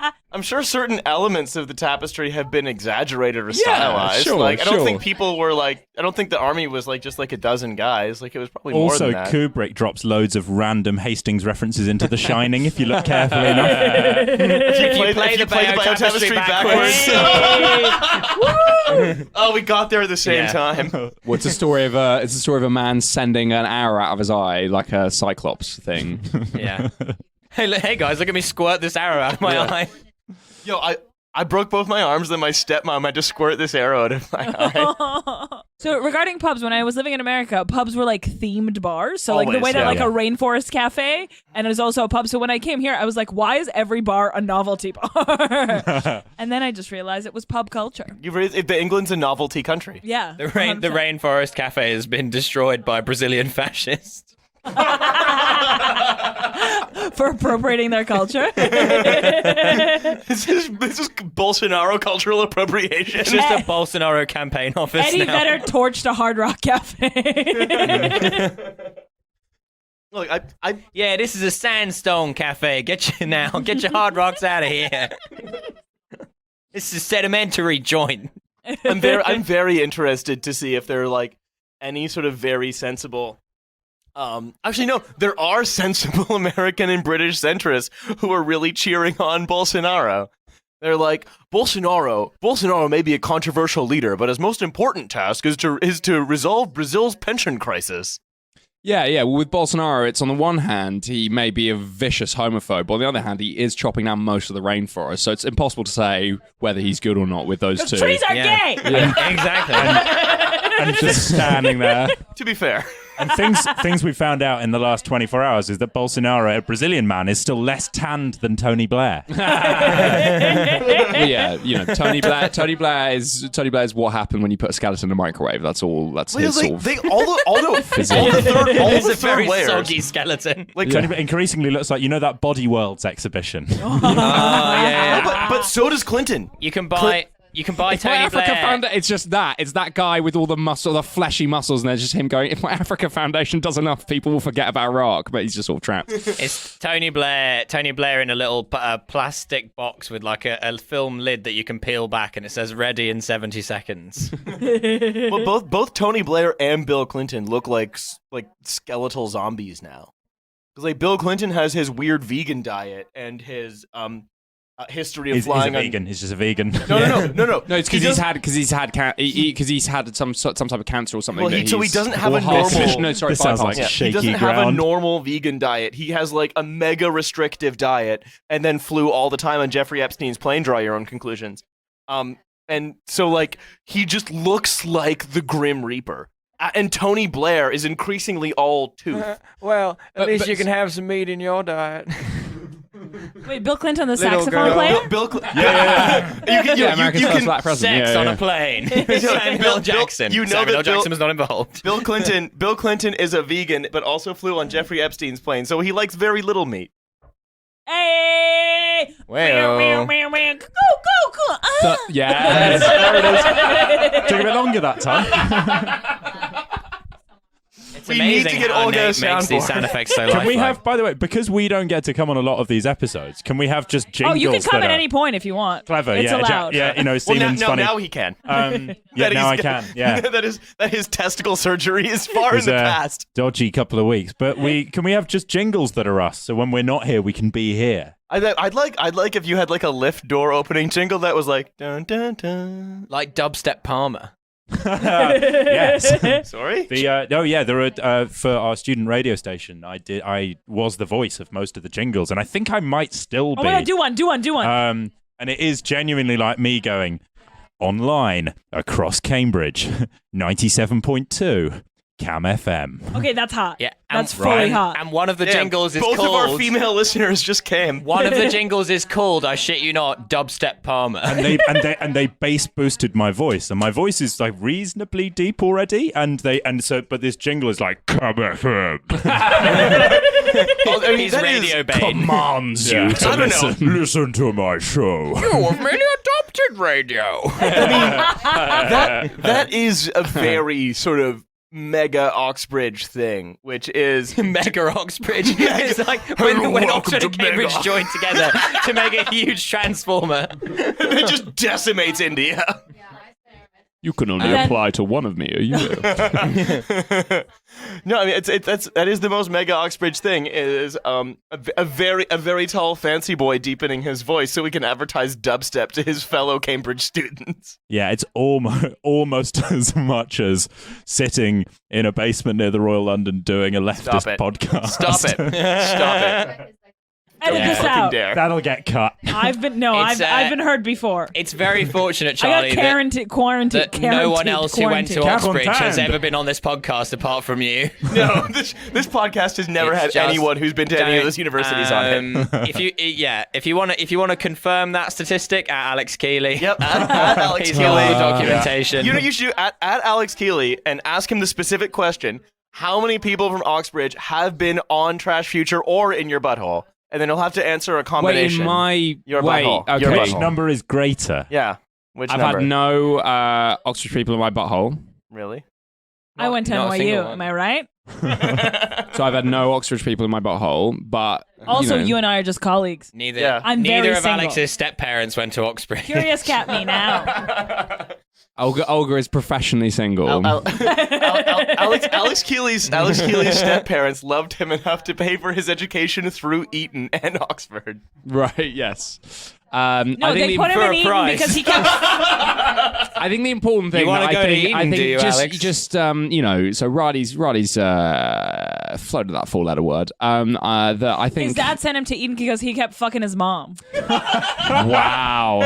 mean, I'm sure certain elements of the tapestry have been exaggerated or stylized. sure, like, I don't sure. think people were like. I don't think the army was like just like a dozen guys. Like it was probably more Also, than that. Kubrick drops loads of random Hastings references into The Shining if you look carefully enough. If you play the Bayeux Tapestry backwards. Oh, we got there at the same Yeah. time. well, it's a story of a man sending an arrow out of his eye, like a Cyclops thing. Yeah. Hey guys, look at me squirt this arrow out of my eye. Yo, I broke both my arms, then my stepmom had to squirt this arrow out of my eye. So regarding pubs, when I was living in America, pubs were like themed bars. So like the Always, way that yeah. like a rainforest cafe, and it was also a pub. So when I came here, I was like, why is every bar a novelty bar? And then I just realized it was pub culture. England's a novelty country. Yeah. The Rainforest Cafe has been destroyed by Brazilian fascists. For appropriating their culture. This is Bolsonaro cultural appropriation. It's just a Bolsonaro campaign office Eddie now. Vedder torched a Hard Rock Cafe. Look, I Yeah, this is a sandstone cafe. Get your hard rocks out of here. This is a sedimentary joint. I'm very interested to see if there are like any sort of very sensible. Actually, no, there are sensible American and British centrists who are really cheering on Bolsonaro. They're like, Bolsonaro may be a controversial leader, but his most important task is to resolve Brazil's pension crisis. Yeah. Well, with Bolsonaro, it's on the one hand, he may be a vicious homophobe, but on the other hand, he is chopping down most of the rainforest. So it's impossible to say whether he's good or not with those two. Trees are Yeah. gay. Exactly. And just standing there. To be fair. And things we found out in the last 24 hours is that Bolsonaro, a Brazilian man, is still less tanned than Tony Blair. Yeah, Tony Blair is what happened when you put a skeleton in a microwave. That's all. That's his sort of. All It's the a very third layers. soggy skeleton. Like, Tony Blair increasingly looks like that Body Worlds exhibition. but so does Clinton. You can buy Tony Africa Blair. it's just that. It's that guy with all the muscle, the fleshy muscles, and there's just him going, if my Africa Foundation does enough, people will forget about Iraq, but he's just all trapped. It's Tony Blair in a little plastic box with like a film lid that you can peel back, and it says "Ready in 70 seconds." Well, both Tony Blair and Bill Clinton look like skeletal zombies now. Because Bill Clinton has his weird vegan diet and his history of flying. He's a vegan. He's just a vegan. No. No, it's because he's had some type of cancer or something. Well, he doesn't have or a heart normal. condition. No, sorry, This sounds bypass. like He shaky doesn't have a ground. normal vegan diet. He has like a mega restrictive diet, and then flew all the time on Jeffrey Epstein's plane. Draw your own conclusions. And so he just looks like the Grim Reaper. And Tony Blair is increasingly all tooth. Well, at least but- you can have some meat in your diet. Wait, Bill Clinton, the Little saxophone girl. player? Yeah. America's first black president. Sex yeah, on yeah. a plane. Bill Samuel Jackson. you know Samuel that Bill- Jackson was not involved. Bill Clinton is a vegan, but also flew on Jeffrey Epstein's plane, so he likes very little meat. Hey! Well. Meow, meow, meow. Go. Yeah. Took a bit longer that time. It's We need amazing to get how Olga a Nate makes these soundboard. sound effects so Can we lifelike. have, by the way, because we don't get to come on a lot of these episodes, can we have just jingles Oh, you can come that at are any point if you want. clever? It's yeah, allowed. Well, Stephen's funny. now he can. Yeah, That now I he's- can. Yeah. that his testicle surgery is far It was in the a past. dodgy couple of weeks, but can we have just jingles that are us? So when we're not here, we can be here. I'd like if you had like a lift door opening jingle that was like dun dun dun. Like Dubstep Palmer. Yes. Sorry. There are for our student radio station. I was the voice of most of the jingles, and I think I might still be. Oh my god, do one. And it is genuinely like me going online across Cambridge, 97.2 Cam FM. Okay, that's hot. Yeah, That's and- fully right. hot. And one of the Damn, jingles is both called. of our female listeners just came. One of the jingles is called, I shit you not, Dubstep Palmer. And they bass boosted my voice, and my voice is like reasonably deep already. But this jingle is like Cam FM Well, I mean, He's that Radio is- Bane. commands you to I don't know. listen to my show. You've merely adopted radio. that is a very sort of mega Oxbridge thing, which is Mega Oxbridge. It's like when Welcome Oxford to and Cambridge Mega. joined together to make a huge transformer. it just decimates India. You can only And then- apply to one of me a year. No, I mean that is the most mega Oxbridge thing is a very tall fancy boy deepening his voice so he can advertise dubstep to his fellow Cambridge students. Yeah, it's almost as much as sitting in a basement near the Royal London doing a leftist Stop it. podcast. Stop it. Stop it. Edit Yeah. this Fucking out. dare. That'll get cut. I've been It's, I've been heard before. It's very fortunate, I Charlie, got that quarantined. no one else who went to Oxbridge has Quarantined. ever been on this podcast apart from you. No, this podcast has never It's had just- anyone who's been to any of Don't- those universities on it. if you want to confirm that statistic at Alex Keeley. Yep, at Alex He's got all the Keeley. documentation. You know what you should do at Alex Keeley and ask him the specific question: how many people from Oxbridge have been on Trash Future or in your butthole? And then he'll have to answer a Wait, combination. in my Your wait, butthole. okay. Your Which butthole. number is greater? Yeah. Which I've number? had no Oxford people in my butthole, Really? I went to Not a single NYU. one. Am I right? so I've had no Oxford people in my butthole. But Also, you you and I are just colleagues. Neither, Yeah. I'm neither very of single. Alex's step parents went to Oxbridge. Curious cat me now. Olga is professionally single. Alex Keeley's step parents loved him enough to pay for his education through Eton and Oxford. Right, yes. No, I think they put him for in a Eden prize. because he kept. I think the important thing. You wanna that go I to think, Eden, I think do you, just, Alex? you know, so Riley's floated that four-letter word. That I think. His dad sent him to Eden because he kept fucking his mom. Wow.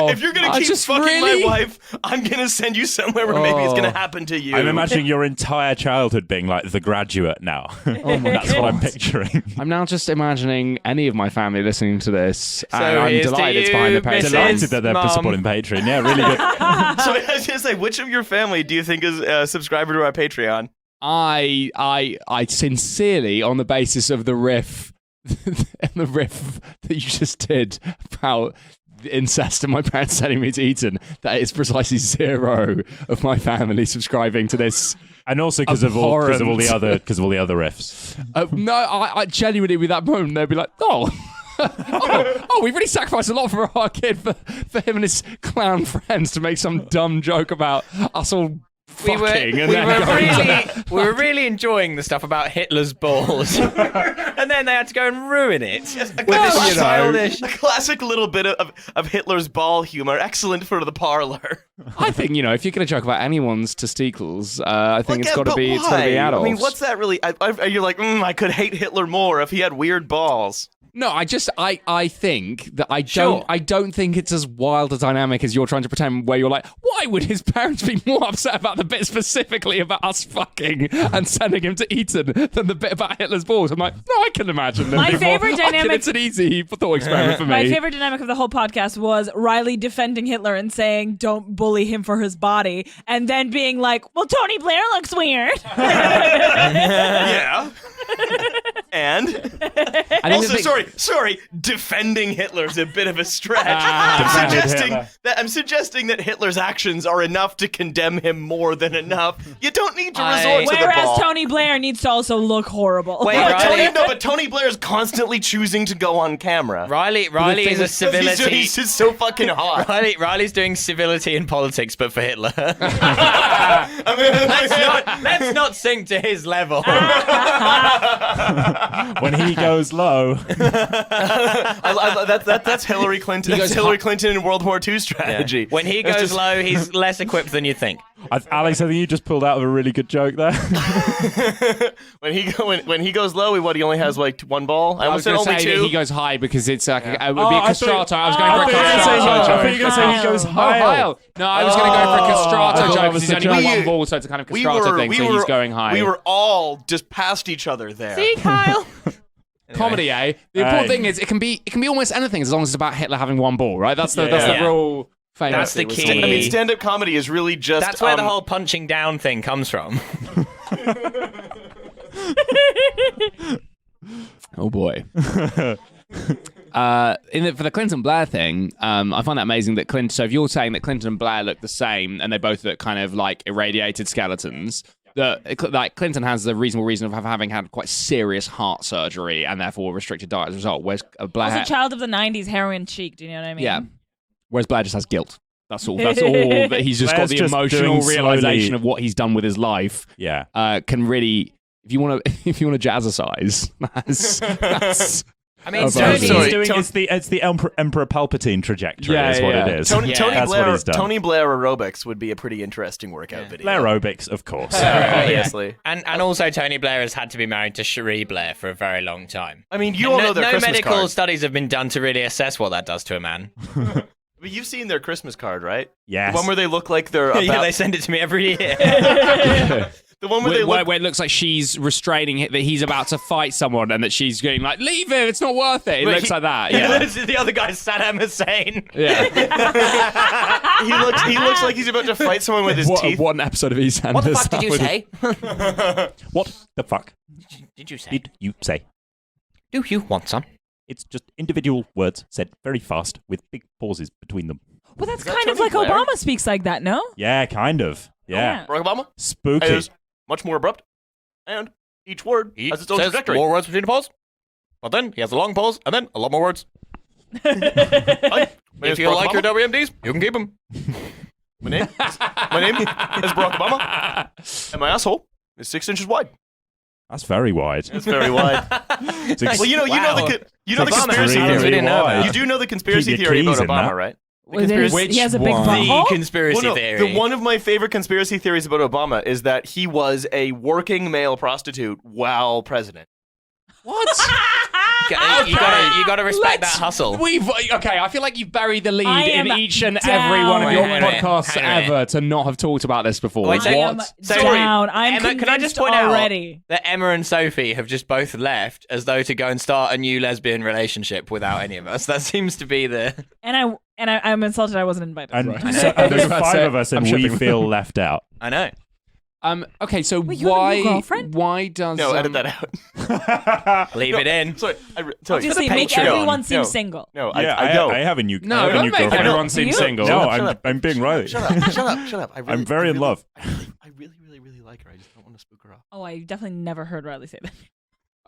If you're gonna keep fucking my wife, I'm gonna send you somewhere where maybe it's gonna happen to you. I'm imagining your entire childhood being like The Graduate now. Oh my That's what I'm God. picturing. I'm now just imagining any of my family listening to this, and So I'm here's to delighted it's you, behind the page. Mrs. Delighted that they're Mom. supporting Patreon. Yeah, really good. So I was gonna say, which of your family do you think is a subscriber to our Patreon? I sincerely, on the basis of the riff, the riff that you just did about the incest and my parents sending me to Eton, that is precisely 0 of my family subscribing to this. And also because of all the other riffs. No, I genuinely, with that moment, they'd be like, oh, we really sacrificed a lot for our kid, for him and his clown friends to make some dumb joke about us all We fucking. were, and we, then were going to- really, we were really enjoying the stuff about Hitler's balls. And then they had to go and ruin it. With this childish... A classic little bit of Hitler's ball humor, excellent for the parlor. I think, you know, if you're going to joke about anyone's testicles, I think Like, it's got to but be adults. I mean, what's that really? You're like, I could hate Hitler more if he had weird balls. No, I think that Sure. I don't think it's as wild a dynamic as you're trying to pretend, where you're like, why would his parents be more upset about the bit specifically about us fucking and sending him to Eton than the bit about Hitler's balls? I'm like, no, I can imagine them My being favorite more, dynamic- It's an easy thought experiment for me. My favorite dynamic of the whole podcast was Riley defending Hitler and saying, "Don't bully him for his body," and then being like, "Well, Tony Blair looks weird." Yeah. And I think the also, thing- sorry, defending Hitler's a bit of a stretch. Defended I'm suggesting that Hitler's actions are enough to condemn him more than enough. You don't need to resort to the Whereas ball. Tony Blair needs to also look horrible. Wait, But Riley- but Tony Blair's constantly choosing to go on camera. Riley is a civility... He's just so fucking hot. Riley's doing civility in politics, but for Hitler. I mean, Let's not sink to his level. When he goes low. that's Hillary Clinton. That's Hillary Clinton in World War II strategy. When he That's goes just- low, he's less equipped than you think. Alex, I think you just pulled out of a really good joke there. when he goes low, he only has like one ball. I I almost was said going to only say that two. he goes high because it's like it would be a I thought- castrato. I was going for a I thought you were castrato going to say he goes high. No, I was going to go for a I castrato thought joke that because was he's the only got joke. one ball, so it's a kind of castrato thing, so he's going high. We were all just past each other there. See, Kyle? Comedy, eh? The important Aye. thing is it can be almost anything as long as it's about Hitler having one ball, right? That's the Yeah. real famous. That's the thing with key. comedy. I mean, stand-up comedy is really just. That's where the whole punching down thing comes from. Oh boy. For the Clinton Blair thing, I find that amazing that Clinton. So if you're saying that Clinton and Blair look the same and they both look kind of like irradiated skeletons, that like Clinton has the reasonable reason of having had quite serious heart surgery and therefore restricted diet as a result. Whereas Blair, Also, child of the '90s, heroin chic. Do you know what I mean? yeah. Whereas Blair just has guilt. That's all. That's all. That he's just got Blair's the just emotional doing realization slowly- of what he's done with his life. Yeah. Can really, if you want to jazzercise, that's I mean, Oh, Sorry, Tony, it's the Emperor Palpatine trajectory Yeah, is what yeah. it is. Tony That's Blair. what he's done. Tony Blair aerobics would be a pretty interesting workout video. Blair aerobics, of course. Obviously. and also Tony Blair has had to be married to Cherie Blair for a very long time. I mean, you all know their no Christmas medical card. studies have been done to really assess what that does to a man. But you've seen their Christmas card, right? Yes. The one where they look like they're about. Yeah, they send it to me every year. The one where they look. where it looks like she's restraining it, that he's about to fight someone and that she's going like, leave him, it's not worth it. It Wait, looks he- like that. Yeah. The other guy's Saddam Hussein. Yeah. he looks like he's about to fight someone with his teeth. What an episode of EastEnders. What the fuck did you say? What the fuck Did you say? did you say? Do you want some? It's just individual words said very fast with big pauses between them. Well, that's Is that kind of Tony like Blair? Obama speaks like that, no? Yeah, kind of. Yeah. Barack Obama Spooky. is much more abrupt, and each word has its own trajectory. more words between the pause, but then he has a long pause, and then a lot more words. Hi, my name If is you Barack like Obama. your WMDs, you can keep them. My name is Barack Obama, and my asshole is 6 inches wide. That's very wide. It's very wide. Well, you know the conspiracy Obama. theory. We didn't know that. You do know the conspiracy Keep your theory about keys in Obama, that. right? He has a big one? butthole? The conspiracy Well, no, theory. one of my favorite conspiracy theories about Obama is that he was a working male prostitute while president. What? You gotta respect that hustle. Okay, I feel like you've buried the lead I in am each and down. every one of your Hang on a minute, podcasts hang on a minute. ever to not have talked about this before. Wait, I am So- down. I'm Emma, can I just convinced point already. out that Emma and Sophie have just both left as though to go and start a new lesbian relationship without any of us? That seems to be the... I'm insulted I wasn't invited. And, Right. so, and there's That's 5 it. of us, I'm and we shipping. feel left out. I know. Okay, so Wait, you have a new girlfriend? why does No, edit that out. Leave it in. Sorry, Obviously, the make Patreon. everyone seem No. single. No, Yeah, I don't. I have a new. No, I have a don't new make girlfriend. everyone seem You? single. No, Shut up. I'm being right. Shut up. I I'm very in love. I really like her. I just don't want to spook her off. Oh, I definitely never heard Riley say that.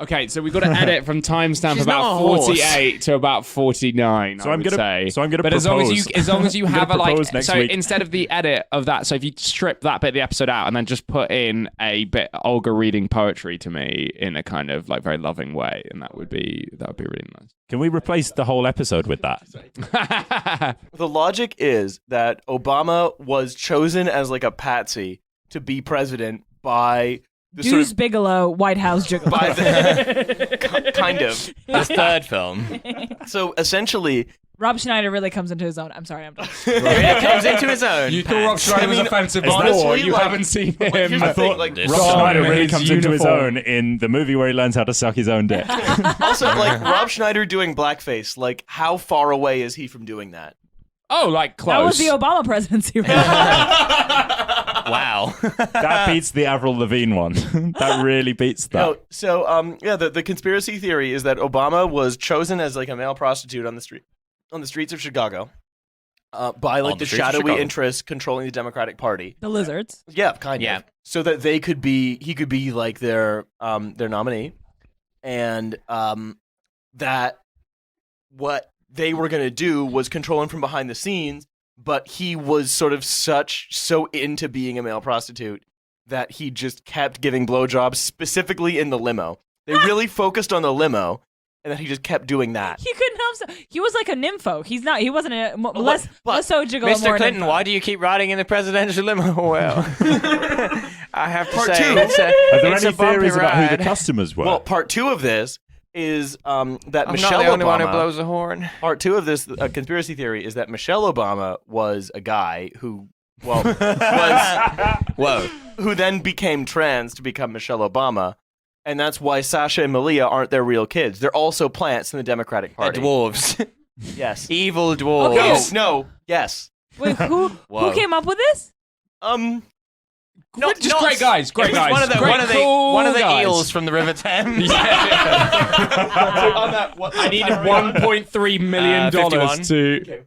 Okay, so we've got to edit from timestamp She's about not a horse. 48 to about 49. So I I'm would gonna. say. So I'm gonna. But propose. as long as you I'm have a gonna like, propose next so week. instead of the edit of that, so if you strip that bit of the episode out and then just put in a bit Olga reading poetry to me in a kind of like very loving way, and that would be really Can we replace the whole episode with that? nice. The logic is that Obama was chosen as like a patsy to be president by the Deuce Bigelow, White House by gigolo. the kind of. This third film. So essentially, Rob Schneider really comes into his own. I'm sorry, I'm done. It comes into his own. You thought Rob Schneider was offensive honestly, before. You like- haven't seen here's him. the I thing, thought like, This Rob song Schneider in really his comes into his uniform. own in the movie where he learns how to suck his own dick. also like Rob Schneider doing blackface. Like, how far away is he from doing that? Oh, like close. That was the Obama presidency. Wow. That beats the Avril Lavigne one. That really beats that. No, so the conspiracy theory is that Obama was chosen as like a male prostitute on the streets of Chicago, by like On the the streets of shadowy Chicago. interests controlling the Democratic Party. The lizards. Yeah, kind Yeah. of. So that he could be like their nominee, and that what they were gonna do was control him from behind the scenes. But he was sort of so into being a male prostitute that he just kept giving blowjobs, specifically in the limo. They really focused on the limo, and then he just kept doing that. He couldn't help. He was like a nympho. He's not. He wasn't a less but- so gigolo. Mr. more Clinton, nympho. why do you keep riding in the presidential limo? Well, I have to Part say, two. it's a, Are there it's any a bumpy theories about who ride. the customers were? Well, part two of this is that I'm Michelle not the only Obama. one who blows a horn. Part two of this conspiracy theory is that Michelle Obama was a guy who, was Whoa. who then became trans to become Michelle Obama, and that's why Sasha and Malia aren't their real kids. They're also plants in the Democratic They're Party. dwarves. Yes. Evil dwarves. Okay. No. Yes. Wait, who Whoa. came up with this? Not, Just great guys, great it was guys. One of the, Great, one of the, cool one of the guys. eels from the River Thames. I needed $1.3 million 51. to.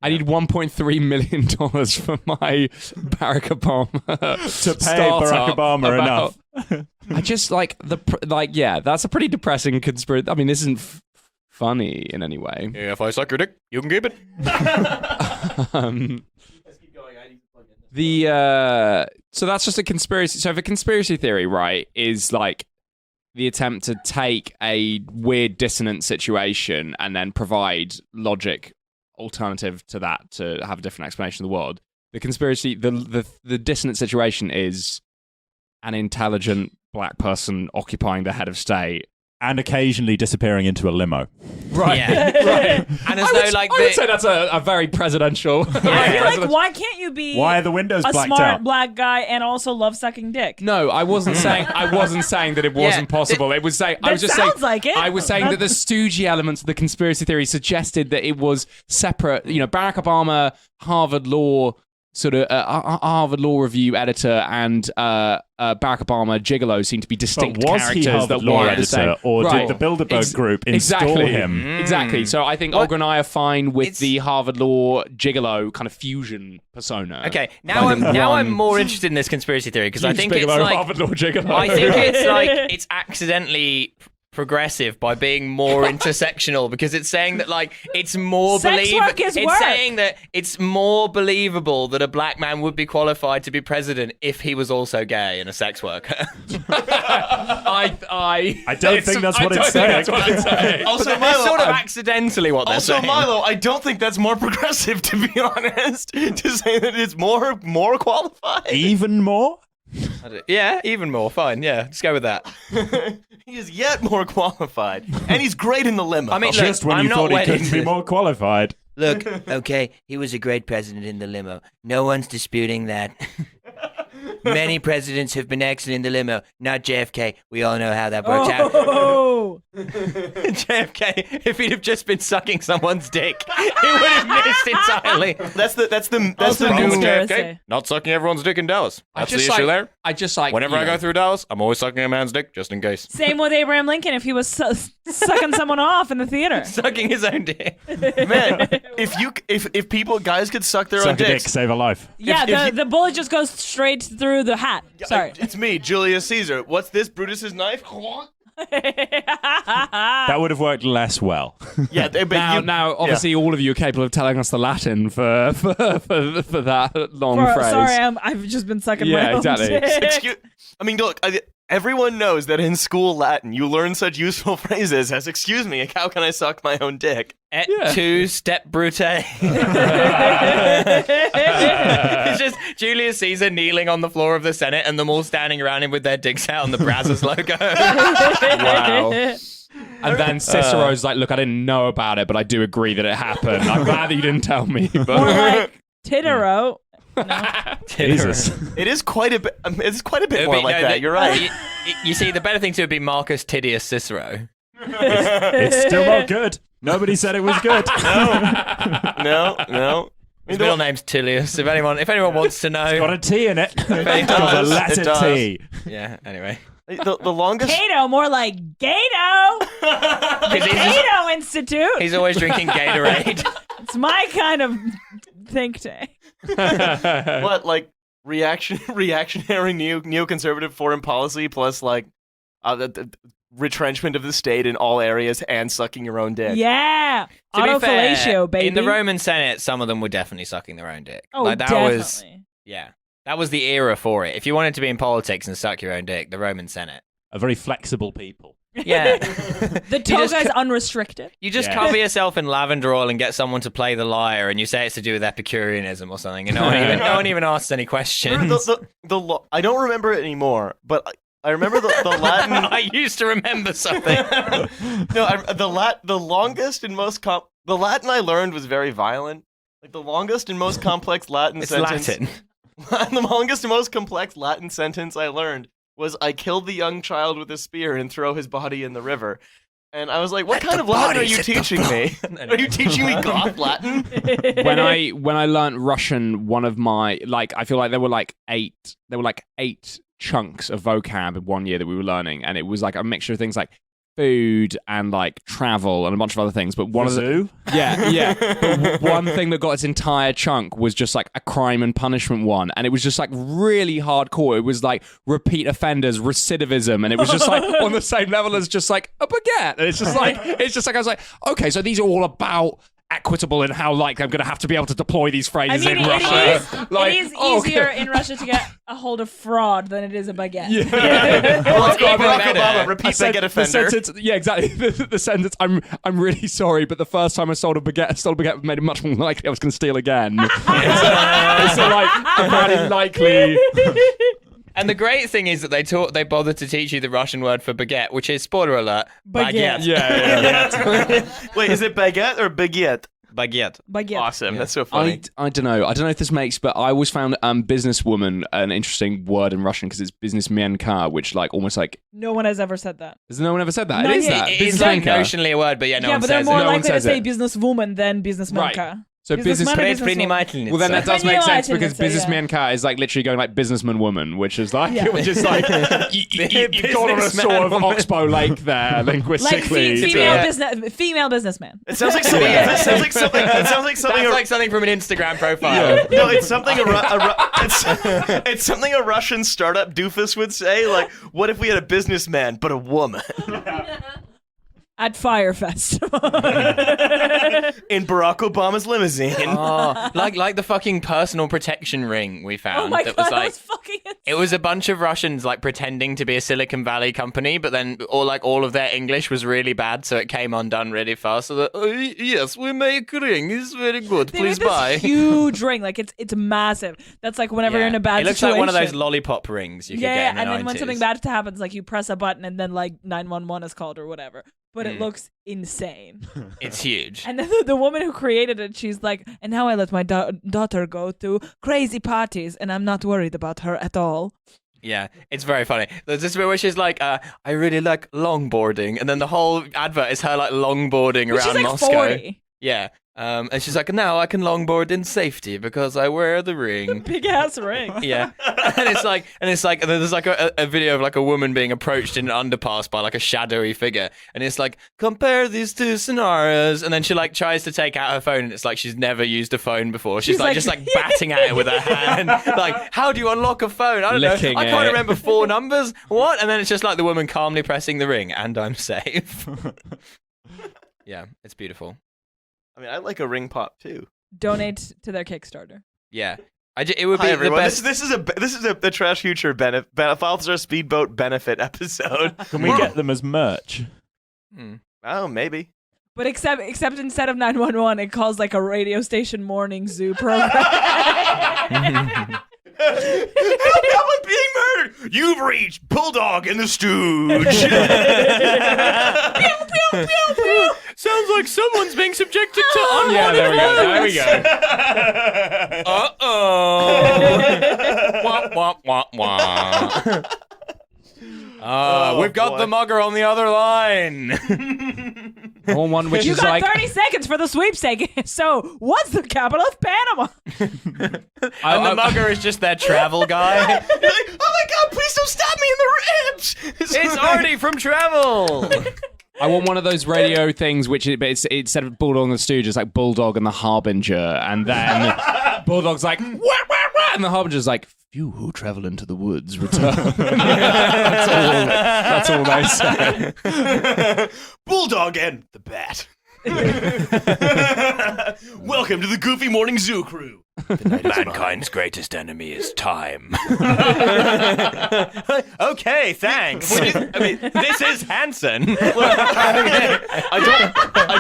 I need $1.3 million for my Barack Obama to pay Barack Obama enough. I just like yeah, that's a pretty depressing conspiracy. I mean, this isn't funny in any way. If I suck your dick, you can keep it. So that's just a conspiracy. So if a conspiracy theory, right, is like the attempt to take a weird dissonant situation and then provide logic alternative to that to have a different explanation of the world. The conspiracy, the dissonant situation is an intelligent black person occupying the head of state. And occasionally disappearing into a limo. Right. Yeah. Right. And as though like I would say that's a very presidential. I feel like, why can't you be Why are the windows a blacked smart out? black guy and also love sucking dick? No, I wasn't saying that it wasn't possible. It was saying I That was just saying sounds like it. I was saying that the stoogy elements of the conspiracy theory suggested that it was separate. You know, Barack Obama, Harvard Law Harvard Law Review editor, and Barack Obama gigolo seem to be distinct But was characters he Harvard that Law weren't the same. editor, or Right. did the Bilderberg group install exactly. him? Exactly. So I think Olga and I are fine with the Harvard Law gigolo kind of fusion persona. Okay, now Kind of I'm one- more interested in this conspiracy theory because I Huge think it's Bigelow, like Harvard Law gigolo. I think it's like it's accidentally progressive by being more intersectional because it's saying that like it's more Sex work is it's work. saying that it's more believable that a black man would be qualified to be president if he was also gay and a sex worker. I don't think that's what it's saying. Also, That's Milo, sort of accidentally what they're also, saying. Milo, I don't think that's more progressive, to be honest, to say that it's more qualified. Even more? Yeah, even more. Fine. Yeah, let's go with that. He is yet more qualified, and he's great in the limo. I mean, look, Just when I'm you not thought he wedding couldn't be to- more qualified. Look, okay, he was a great president in the limo. No one's disputing that. Many presidents have been excellent in the limo. Not JFK. We all know how that works out. Oh, JFK, if he'd have just been sucking someone's dick, he would have missed entirely. that's the Also new conspiracy. Not sucking everyone's dick in Dallas. That's the just issue like- there. I just like Whenever you I know, go through Dallas, I'm always sucking a man's dick just in case. Same with Abraham Lincoln if he was sucking someone off in the theater. Sucking his own dick. man. If people guys could suck their own Suck a dick, dicks. save a life. Yeah, if the bullet just goes straight through the hat. Sorry. It's me, Julius Caesar. What's this? Brutus's knife? That would have worked less well. Yeah, but Now, obviously, all of you are capable of telling us the Latin for that long phrase. Sorry, I've just been sucking my Yeah, own exactly. dick. I mean, look, everyone knows that in school Latin you learn such useful phrases as "Excuse me, how can I suck my own dick?" Et Yeah. tu step brute. It's just Julius Caesar kneeling on the floor of the Senate and them all standing around him with their dicks out on the Brazzers logo. Wow. And then Cicero's like, look, I didn't know about it, but I do agree that it happened. I'm glad that you didn't tell me. More But like Titero. Jesus. It is quite a bit. It's quite a bit It'd more be- like no, that. the- You're right. You see, the better thing to would be Marcus Tidius Cicero. It's still not good. Nobody said it was good. No. His middle name's Tilius. If anyone wants to know. Got a T in it. It It's got a does. letter It does. T. Yeah, anyway. The longest. Gato, more like Gato. The Gato Institute. He's always drinking Gatorade. It's my kind of think tank. What, like reactionary neoconservative foreign policy plus like the retrenchment of the state in all areas and sucking your own dick. Yeah. To be fair, Autofellatio, baby. in the Roman Senate, some of them were definitely sucking their own dick. Oh, like that definitely. was that was the era for it. If you wanted to be in politics and suck your own dick, the Roman Senate. A very flexible people. Yeah. The You just toga is co- unrestricted. You just Yeah. cover yourself in lavender oil and get someone to play the lyre, and you say it's to do with Epicureanism or something, and no one even asks any questions. I don't remember it anymore, but I remember the Latin. I used to remember something. The longest and most the Latin I learned was very violent. Like the longest and most complex Latin It's sentence. Latin. The longest and most complex Latin sentence I learned was "I killed the young child with a spear and throw his body in the river." And I was like, "What kind of Latin are you teaching me? Are you teaching me goth Latin?" when I learnt Russian, one of my I feel like there were like eight chunks of vocab in 1 year that we were learning, and it was like a mixture of things like food and like travel and a bunch of other things. But one of the Zoo? yeah. But one thing that got its entire chunk was just like a crime and punishment one, and it was just like really hardcore. It was like repeat offenders, recidivism, and it was just like on the same level as just like a baguette. And it's just like I was like, okay, so these are all about equitable in how like I'm going to have to be able to deploy these phrases in Russia. It is easier in Russia to get a hold of fraud than it is a baguette. Well, even Barack better. Obama, repeat baguette offender. Yeah, exactly. The sentence. I'm really sorry, but the first time I stole a baguette made it much more likely I was going to steal again. it's like a very likely. And the great thing is that they bothered to teach you the Russian word for baguette, which is, spoiler alert, Baguette. Yeah. Wait, is it baguette or baguette? Baguette. Baguette. Awesome. That's so funny. I don't know. I don't know if this makes, but I always found businesswoman an interesting word in Russian because it's businessmenka, which like almost like No one has ever said that. has no one ever said that? No, It is yeah, that. It is like Businessmenka. notionally a word, but no yeah, one but they're says more it. No one likely to says say it. businesswoman than businessmanka. Right. So Businessman business. or It's pretty businesswoman? Well, then that does When make you sense Latin, because it's a- yeah. businessmenka is like literally going like businessman woman, which is like Yeah. which is like you've gone on a sort of Businessman woman. oxbow lake there Like linguistically. female businessman. It sounds like something. It sounds like something. It sounds like something. Sounds like something from an Instagram profile. No, it's something it's something a Russian startup doofus would say. Like, what if we had a businessman but a woman? At Fire Festival. In Barack Obama's limousine. Oh, like the fucking personal protection ring we found. Oh my that god, was like, that was fucking insane. it was a bunch of Russians like pretending to be a Silicon Valley company, but then all of their English was really bad, so it came undone really fast. So that, yes, we make ring. It's very good. They Please made this buy. huge ring, like it's massive. That's like whenever you're in a bad It looks situation. like one of those lollipop rings you could get in the and then 90s. when something bad happens, like you press a button and then like 911 is called or whatever. But it looks insane. It's huge. And then the woman who created it, she's like, and now I let my daughter go to crazy parties, and I'm not worried about her at all. Yeah, it's very funny. There's this bit where she's like, I really like longboarding, and then the whole advert is her like longboarding But around she's like Moscow. 40. Yeah. And she's like, now I can longboard in safety because I wear the ring. Big ass ring. Yeah. And it's like, and then there's like a video of like a woman being approached in an underpass by like a shadowy figure. And it's like, compare these two scenarios. And then she like tries to take out her phone and it's like she's never used a phone before. She's like just like batting at it with her hand. Like, how do you unlock a phone? I don't Licking know. I can't it. remember 4 numbers. What? And then it's just like the woman calmly pressing the ring and I'm safe. Yeah, it's beautiful. I mean, I like a ring pop too. Donate to their Kickstarter. Yeah. It would Hi be everyone. the best. This is the Trash Future Balthasar Speedboat benefit episode. Can we get them as merch? Oh, maybe. But except instead of 911, it calls like a radio station morning zoo program. Help, I'm being murdered! You've reached Bulldog and the Stooge. Sounds like someone's being subjected to unwanted Yeah, there we go. There we go. Uh-oh. Wah, wah, wah, wah. We've got boy. the mugger on the other line. I want one which You is got like 30 seconds for the sweepstakes. So, what's the capital of Panama? And the mugger is just their travel guy. You're like, oh my god, please don't stab me in the ribs! It's Artie from Travel. I want one of those radio things which it's instead of Bulldog and the Stooge, it's like Bulldog and the Harbinger, and then Bulldog's like wah, wah, wah, and the Harbinger's like few who travel into the woods return. That's all they say. Bulldog and the Bat. Welcome to the Goofy Morning Zoo Crew. Mankind's greatest enemy is time. Okay, thanks. I mean, this is Hanson. I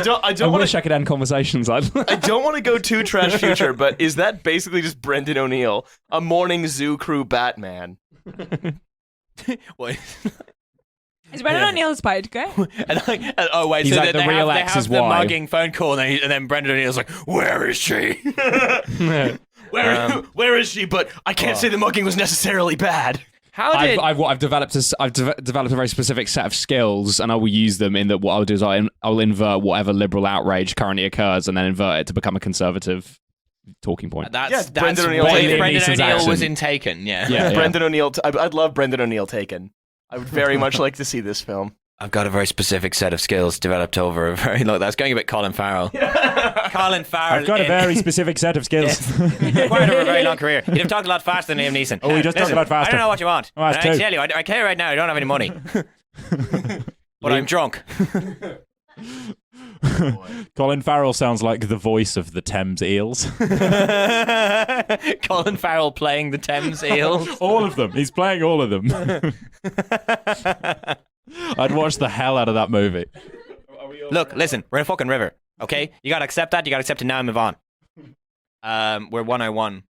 don't I want wish to. I could end conversations like that. I don't want to go too Trash Future, but is that basically just Brendan O'Neill, a morning zoo crew Batman? What? Is Brendan O'Neill a spy guy? Oh wait, He's so like they the real have X's the wife. mugging phone call, and then Brendan O'Neill's like, "Where is she?" Where is she? But I can't say the mugging was necessarily bad. How did I've developed a very specific set of skills, and I will use them in that. What I'll do is I'll invert whatever liberal outrage currently occurs, and then invert it to become a conservative talking point. that's Brendan O'Neill what taken. Brendan Neeson's O'Neill was accent. in Taken? Yeah. Yeah. Brendan O'Neill. I'd love Brendan O'Neill Taken. I would very much like to see this film. I've got a very specific set of skills developed over a very long. That's going a bit Colin Farrell. Colin Farrell. I've got a very specific set of skills. Quite over a very long career. You'd have talked a lot faster than Liam Neeson. Oh, he does talk Listen, a lot faster. I don't know what you want. Oh, that's And I true. tell you, I tell you right now, I don't have any money. But I'm drunk. Colin Farrell sounds like the voice of the Thames Eels. Colin Farrell playing the Thames Eels. All of them. He's playing all of them. I'd watch the hell out of that movie. Look, listen, we're in a fucking river, okay? You gotta accept that, you gotta accept it now and move on. We're 101.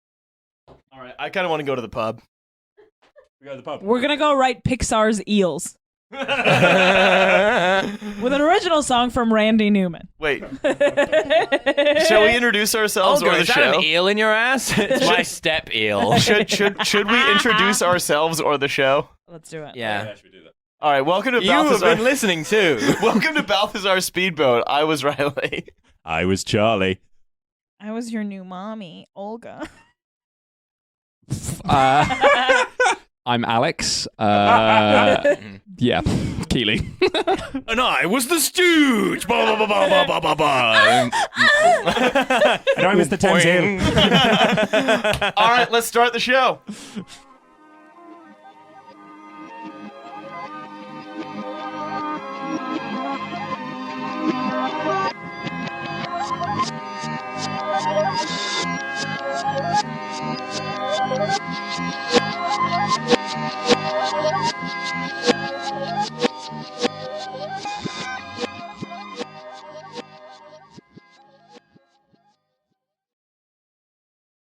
All right, I kind of want to go to the pub. We go to the pub. We're gonna go write Pixar's Eels with an original song from Randy Newman. Wait, shall we introduce ourselves or the is that show? an eel in your ass? It's my step eel. Should we introduce ourselves or the show? Let's do it. Yeah. All right, welcome to You have Balthasar. been listening too. Welcome to Balthasar Speedboat. I was Riley. I was Charlie. I was your new mommy, Olga. I'm Alex. Yeah, Keely. And I was the Stooge. Ba, ba, ba, ba, ba, ba, ba. And I was the Thames Eel. All right, let's start the show.